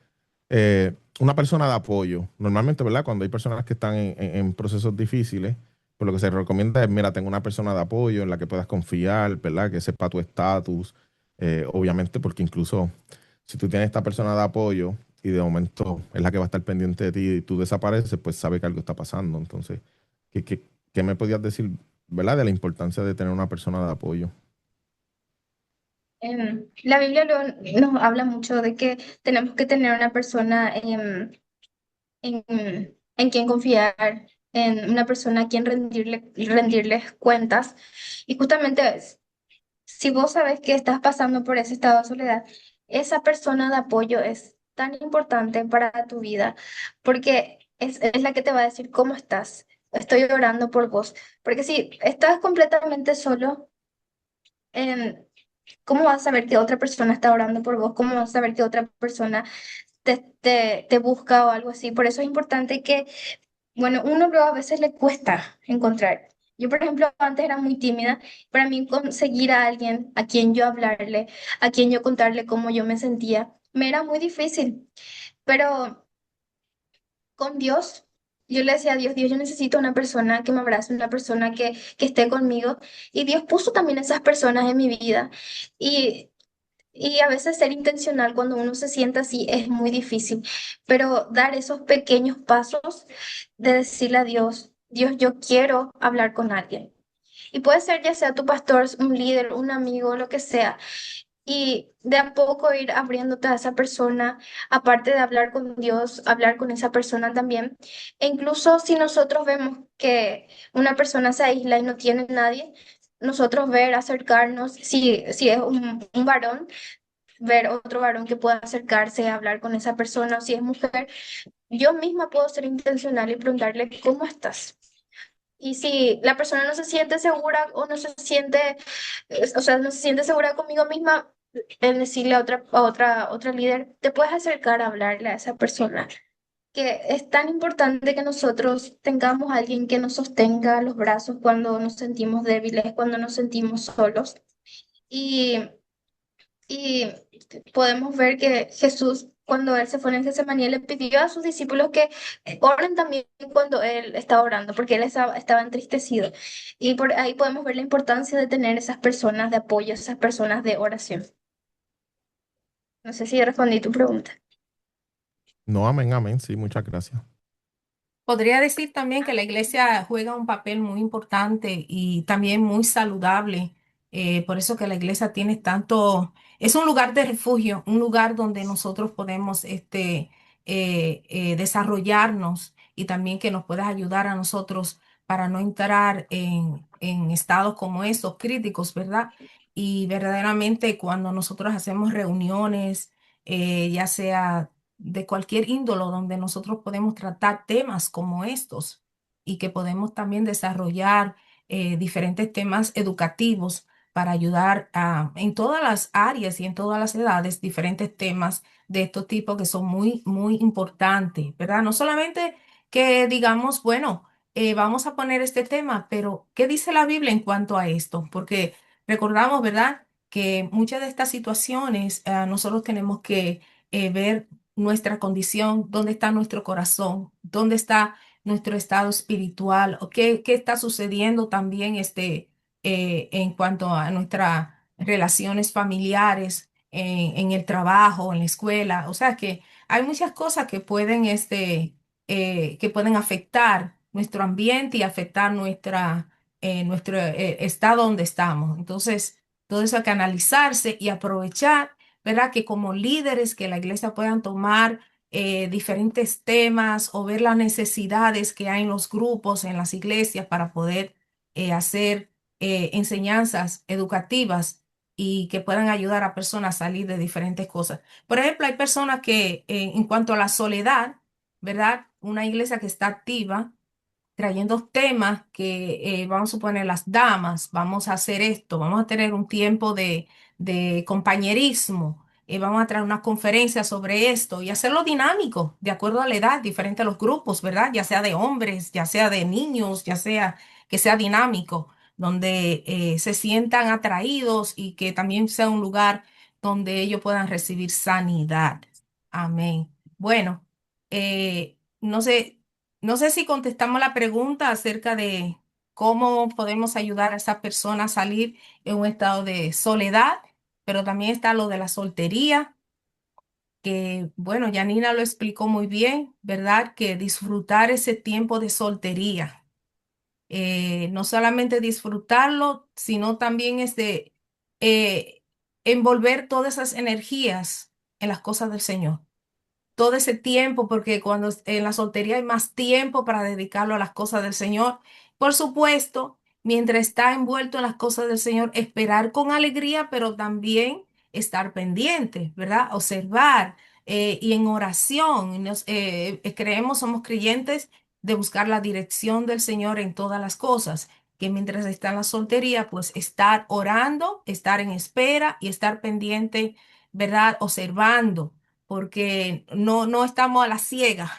una persona de apoyo. Normalmente, ¿verdad? Cuando hay personas que están en procesos difíciles, pues lo que se recomienda es, mira, tengo una persona de apoyo en la que puedas confiar, ¿verdad? Que sepa tu estatus, obviamente, porque incluso si tú tienes esta persona de apoyo y de momento es la que va a estar pendiente de ti y tú desapareces, pues sabe que algo está pasando. Entonces, ¿qué me podías decir, ¿verdad? De la importancia de tener una persona de apoyo. La Biblia nos habla mucho de que tenemos que tener una persona en quien confiar, en una persona a quien rendirles cuentas. Y justamente si vos sabes que estás pasando por ese estado de soledad, esa persona de apoyo es tan importante para tu vida porque es la que te va a decir cómo estás. Estoy orando por vos. Porque si estás completamente solo, em, ¿cómo vas a saber que otra persona está orando por vos? ¿Cómo vas a saber que otra persona te busca o algo así? Por eso es importante que, bueno, uno luego a veces le cuesta encontrar. Yo, por ejemplo, antes era muy tímida. Para mí conseguir a alguien a quien yo hablarle, a quien yo contarle cómo yo me sentía, me era muy difícil. Pero con Dios, yo le decía a Dios, Dios, yo necesito una persona que me abrace, una persona que esté conmigo. Y Dios puso también esas personas en mi vida. Y Y a veces ser intencional cuando uno se siente así es muy difícil, pero dar esos pequeños pasos de decirle a Dios, Dios, yo quiero hablar con alguien. Y puede ser ya sea tu pastor, un líder, un amigo, lo que sea. Y de a poco ir abriéndote a esa persona, aparte de hablar con Dios, hablar con esa persona también. E incluso si nosotros vemos que una persona se aísla y no tiene nadie, nosotros ver, acercarnos, si es un varón, ver otro varón que pueda acercarse a hablar con esa persona, o si es mujer, yo misma puedo ser intencional y preguntarle, ¿cómo estás? Y si la persona no se siente segura o no se siente, o sea, no se siente segura conmigo misma, en decirle a otra líder, te puedes acercar a hablarle a esa persona. Que es tan importante que nosotros tengamos a alguien que nos sostenga los brazos cuando nos sentimos débiles, cuando nos sentimos solos. Y y podemos ver que Jesús, cuando él se fue en Getsemaní, le pidió a sus discípulos que oren también cuando él estaba orando, porque él estaba entristecido. Y por ahí podemos ver la importancia de tener esas personas de apoyo, esas personas de oración. No sé si respondí tu pregunta. No, amén, amén. Sí, muchas gracias. Podría decir también que la iglesia juega un papel muy importante y también muy saludable. Por eso que la iglesia tiene tanto, es un lugar de refugio, un lugar donde nosotros podemos desarrollarnos y también que nos pueda ayudar a nosotros para no entrar en estados como esos críticos, ¿verdad? Y verdaderamente cuando nosotros hacemos reuniones, ya sea de cualquier índolo donde nosotros podemos tratar temas como estos y que podemos también desarrollar diferentes temas educativos para ayudar en todas las áreas y en todas las edades, diferentes temas de estos tipos que son muy, muy importantes, ¿verdad? No solamente que digamos, bueno, vamos a poner este tema, pero ¿qué dice la Biblia en cuanto a esto? Porque recordamos, ¿verdad? Que muchas de estas situaciones nosotros tenemos que ver nuestra condición, dónde está nuestro corazón, dónde está nuestro estado espiritual, o qué está sucediendo también en cuanto a nuestras relaciones familiares, en el trabajo, en la escuela. O sea que hay muchas cosas que pueden, que pueden afectar nuestro ambiente y afectar nuestro estado donde estamos. Entonces, todo eso hay que analizarse y aprovechar, ¿verdad? Que como líderes que la iglesia puedan tomar diferentes temas o ver las necesidades que hay en los grupos, en las iglesias para poder hacer enseñanzas educativas y que puedan ayudar a personas a salir de diferentes cosas. Por ejemplo, hay personas que en cuanto a la soledad, ¿verdad? Una iglesia que está activa trayendo temas que vamos a suponer las damas, vamos a hacer esto, vamos a tener un tiempo de compañerismo, vamos a traer una conferencia sobre esto y hacerlo dinámico, de acuerdo a la edad, diferente a los grupos, ¿verdad? Ya sea de hombres, ya sea de niños, ya sea que sea dinámico, donde se sientan atraídos y que también sea un lugar donde ellos puedan recibir sanidad. Amén. Bueno, no sé. No sé si contestamos la pregunta acerca de cómo podemos ayudar a esa persona a salir en un estado de soledad, pero también está lo de la soltería, que bueno, Janina lo explicó muy bien, ¿verdad? Que disfrutar ese tiempo de soltería, no solamente disfrutarlo, sino también eh, envolver todas esas energías en las cosas del Señor todo ese tiempo, porque cuando en la soltería hay más tiempo para dedicarlo a las cosas del Señor. Por supuesto, mientras está envuelto en las cosas del Señor, esperar con alegría, pero también estar pendiente, ¿verdad? Observar y en oración. Creemos, somos creyentes de buscar la dirección del Señor en todas las cosas. Que mientras está en la soltería, pues estar orando, estar en espera y estar pendiente, ¿verdad? Observando porque no estamos a la ciega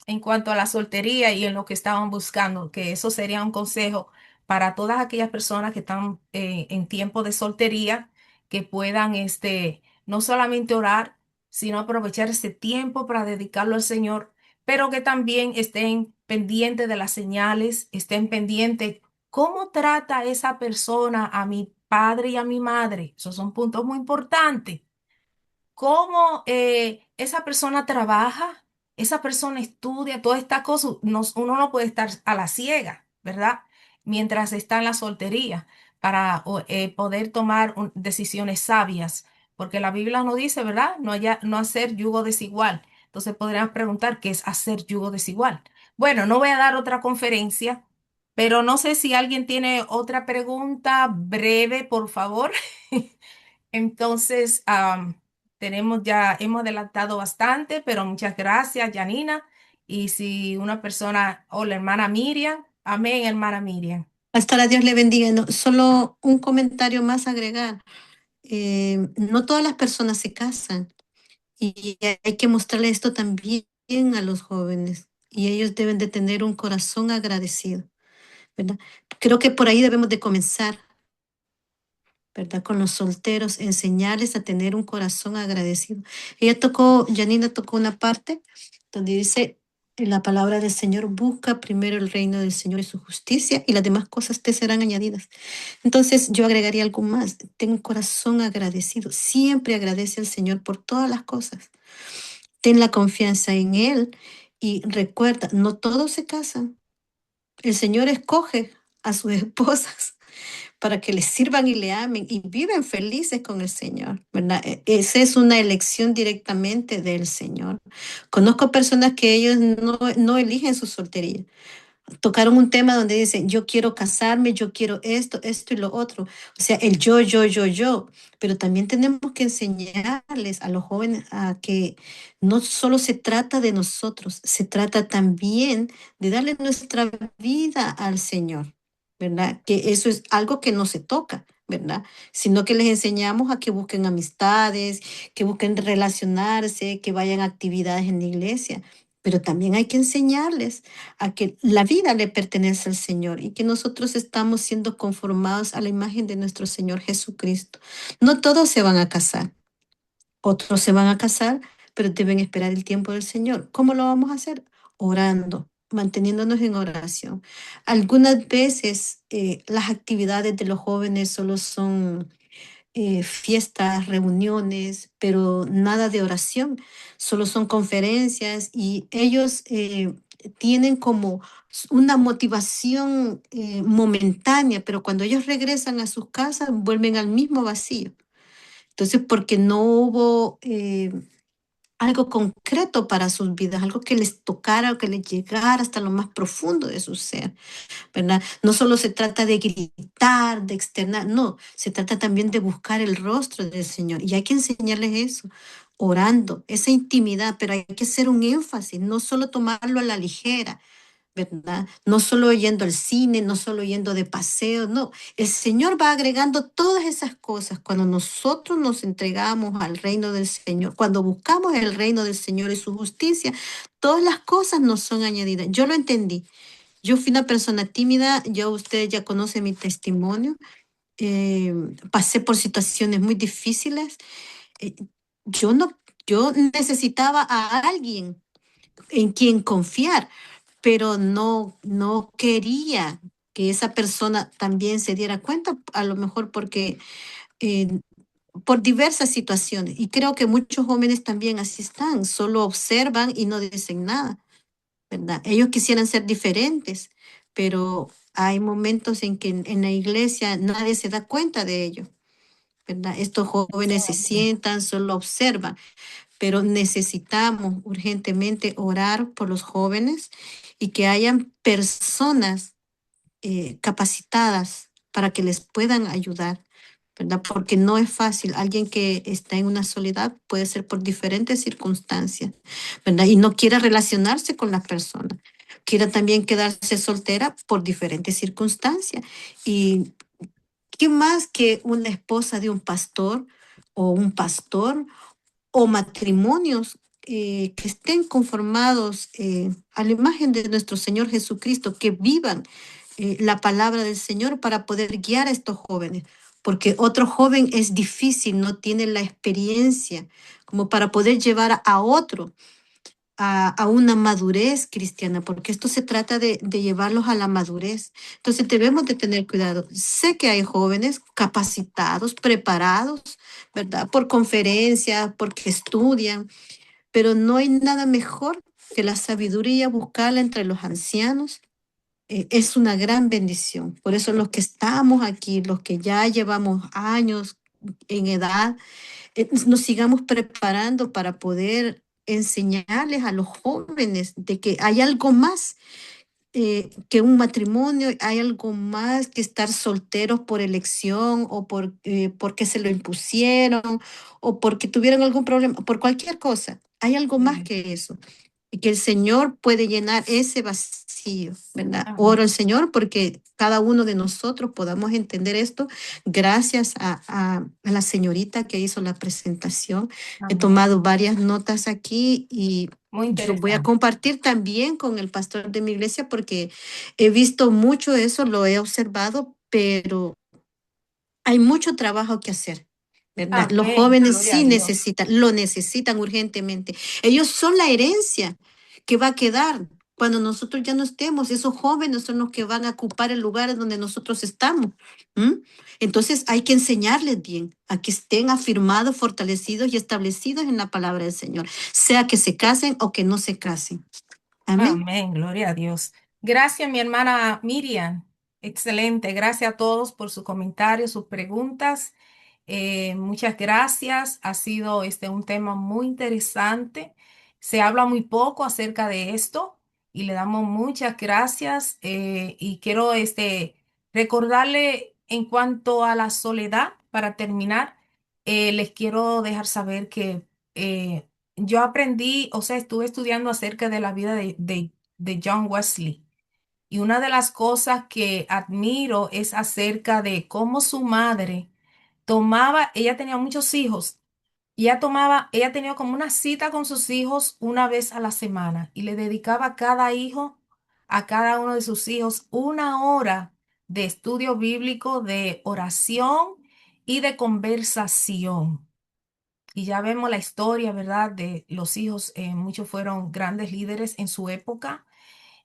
en cuanto a la soltería y en lo que estaban buscando, que eso sería un consejo para todas aquellas personas que están en tiempo de soltería, que puedan no solamente orar, sino aprovechar ese tiempo para dedicarlo al Señor, pero que también estén pendientes de las señales, estén pendientes cómo trata esa persona a mi padre y a mi madre. Esos son puntos muy importantes. Cómo esa persona trabaja, esa persona estudia, todas estas cosas, uno no puede estar a la ciega, ¿verdad? Mientras está en la soltería, para poder tomar decisiones sabias, porque la Biblia nos dice, ¿verdad? No hacer yugo desigual. Entonces podrían preguntar qué es hacer yugo desigual. Bueno, no voy a dar otra conferencia, pero no sé si alguien tiene otra pregunta breve, por favor. Entonces, hemos adelantado bastante, pero muchas gracias, Janina. Y si una persona, o la hermana Miriam, amén, hermana Miriam. Pastora, Dios le bendiga. No, solo un comentario más a agregar. No todas las personas se casan y hay que mostrarle esto también a los jóvenes y ellos deben de tener un corazón agradecido, ¿verdad? Creo que por ahí debemos de comenzar, ¿verdad? Con los solteros, enseñarles a tener un corazón agradecido. Janina tocó una parte donde dice en la palabra del Señor, busca primero el reino del Señor y su justicia y las demás cosas te serán añadidas. Entonces yo agregaría algo más, ten un corazón agradecido, siempre agradece al Señor por todas las cosas. Ten la confianza en Él y recuerda, no todos se casan. El Señor escoge a sus esposas para que les sirvan y le amen y viven felices con el Señor, ¿verdad? Esa es una elección directamente del Señor. Conozco personas que ellos no eligen su soltería. Tocaron un tema donde dicen, yo quiero casarme, yo quiero esto y lo otro. O sea, el yo. Pero también tenemos que enseñarles a los jóvenes a que no solo se trata de nosotros, se trata también de darle nuestra vida al Señor, ¿verdad? Que eso es algo que no se toca, ¿verdad? Sino que les enseñamos a que busquen amistades, que busquen relacionarse, que vayan a actividades en la iglesia. Pero también hay que enseñarles a que la vida le pertenece al Señor y que nosotros estamos siendo conformados a la imagen de nuestro Señor Jesucristo. No todos se van a casar, otros se van a casar, pero deben esperar el tiempo del Señor. ¿Cómo lo vamos a hacer? Orando, manteniéndonos en oración. Algunas veces las actividades de los jóvenes solo son fiestas, reuniones, pero nada de oración, solo son conferencias y ellos tienen como una motivación momentánea, pero cuando ellos regresan a sus casas vuelven al mismo vacío. Entonces, porque no hubo algo concreto para sus vidas, algo que les tocara o que les llegara hasta lo más profundo de su ser. ¿Verdad? No solo se trata de gritar, de externar, no, se trata también de buscar el rostro del Señor. Y hay que enseñarles eso, orando, esa intimidad, pero hay que hacer un énfasis, no solo tomarlo a la ligera, ¿verdad? No solo yendo al cine, no solo yendo de paseo, no. El Señor va agregando todas esas cosas cuando nosotros nos entregamos al reino del Señor, cuando buscamos el reino del Señor y su justicia, todas las cosas nos son añadidas. Yo lo entendí. Yo fui una persona tímida, ya ustedes ya conocen mi testimonio, pasé por situaciones muy difíciles. eh, yo no, yo necesitaba a alguien en quien confiar, pero no quería que esa persona también se diera cuenta, a lo mejor porque eh, por diversas situaciones. Y creo que muchos jóvenes también así están, solo observan y no dicen nada. ¿Verdad? Ellos quisieran ser diferentes, pero hay momentos en que en la iglesia nadie se da cuenta de ello, ¿verdad? Estos jóvenes se sientan, solo observan, pero necesitamos urgentemente orar por los jóvenes y que hayan personas capacitadas para que les puedan ayudar, ¿verdad? Porque no es fácil. Alguien que está en una soledad puede ser por diferentes circunstancias, ¿verdad? Y no quiere relacionarse con las personas. Quiere también quedarse soltera por diferentes circunstancias. Y qué más que una esposa de un pastor o un pastor o matrimonios que estén conformados a la imagen de nuestro Señor Jesucristo, que vivan la palabra del Señor para poder guiar a estos jóvenes, porque otro joven es difícil, no tiene la experiencia como para poder llevar a otro a una madurez cristiana, porque esto se trata de llevarlos a la madurez. Entonces debemos de tener cuidado. Sé que hay jóvenes capacitados, preparados, ¿verdad? Por conferencias, porque estudian, pero no hay nada mejor que la sabiduría, buscarla entre los ancianos. Es una gran bendición. Por eso los que estamos aquí, los que ya llevamos años en edad, nos sigamos preparando para poder enseñarles a los jóvenes de que hay algo más que un matrimonio, hay algo más que estar solteros por elección o porque se lo impusieron o porque tuvieron algún problema, por cualquier cosa. Hay algo más Amén. que eso y que el Señor puede llenar ese vacío, ¿verdad? Amén. Oro al Señor porque cada uno de nosotros podamos entender esto gracias a la señorita que hizo la presentación. He Amén. tomado varias notas aquí y Muy yo voy a interesante. compartir también con el pastor de mi iglesia porque he visto mucho eso, lo he observado, pero hay mucho trabajo que hacer, ¿verdad? Los Amén. jóvenes Gloria a sí Dios. necesitan, lo necesitan urgentemente. Ellos son la herencia que va a quedar cuando nosotros ya no estemos. Esos jóvenes son los que van a ocupar el lugar donde nosotros estamos. ¿M? Entonces hay que enseñarles bien, a que estén afirmados, fortalecidos y establecidos en la palabra del Señor, sea que se casen o que no se casen. Amén. Amén, gloria a Dios. Gracias, mi hermana Miriam. Excelente. Gracias a todos por sus comentarios, sus preguntas. Muchas gracias. Ha sido un tema muy interesante. Se habla muy poco acerca de esto y le damos muchas gracias. Y quiero recordarle en cuanto a la soledad, para terminar, les quiero dejar saber que yo aprendí, o sea, estuve estudiando acerca de la vida de John Wesley. Y una de las cosas que admiro es acerca de cómo su madre tomaba, ella tenía muchos hijos, y ella tenía como una cita con sus hijos una vez a la semana y le dedicaba a cada hijo, a cada uno de sus hijos, 1 hora de estudio bíblico, de oración y de conversación. Y ya vemos la historia, ¿verdad? De los hijos, muchos fueron grandes líderes en su época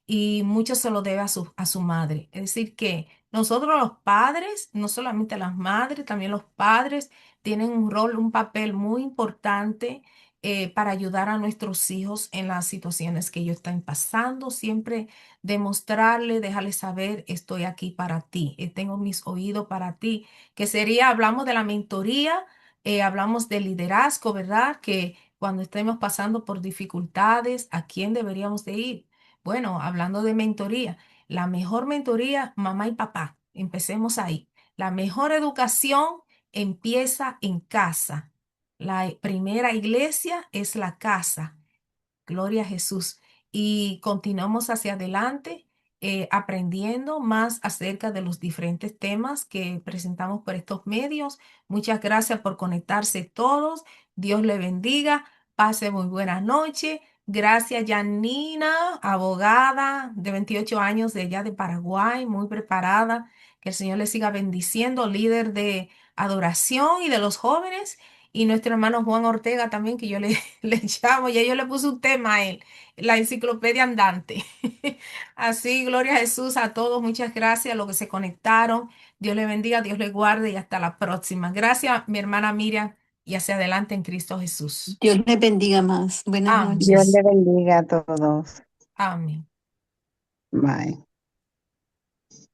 y mucho se lo debe a su madre. Es decir, que nosotros los padres, no solamente las madres, también los padres tienen un rol, un papel muy importante para ayudar a nuestros hijos en las situaciones que ellos están pasando. Siempre demostrarle, dejarles saber, estoy aquí para ti, tengo mis oídos para ti, que sería, hablamos de la mentoría, hablamos de liderazgo, ¿verdad? Que cuando estemos pasando por dificultades, ¿a quién deberíamos de ir? Bueno, hablando de mentoría, la mejor mentoría, mamá y papá. Empecemos ahí. La mejor educación empieza en casa. La primera iglesia es la casa. Gloria a Jesús. Y continuamos hacia adelante aprendiendo más acerca de los diferentes temas que presentamos por estos medios. Muchas gracias por conectarse todos. Dios le bendiga. Pase muy buena noche. Gracias, Janina, abogada de 28 años de allá de Paraguay, muy preparada. Que el Señor le siga bendiciendo, líder de adoración y de los jóvenes. Y nuestro hermano Juan Ortega también, que yo le, le llamo, ya yo le puse un tema a él, la enciclopedia andante. Así, gloria a Jesús, a todos, muchas gracias a los que se conectaron. Dios le bendiga, Dios le guarde y hasta la próxima. Gracias, mi hermana Miriam, y hacia adelante en Cristo Jesús. Dios les bendiga más. Buenas Amén. Dios noches. le bendiga a todos. Amén. Bye.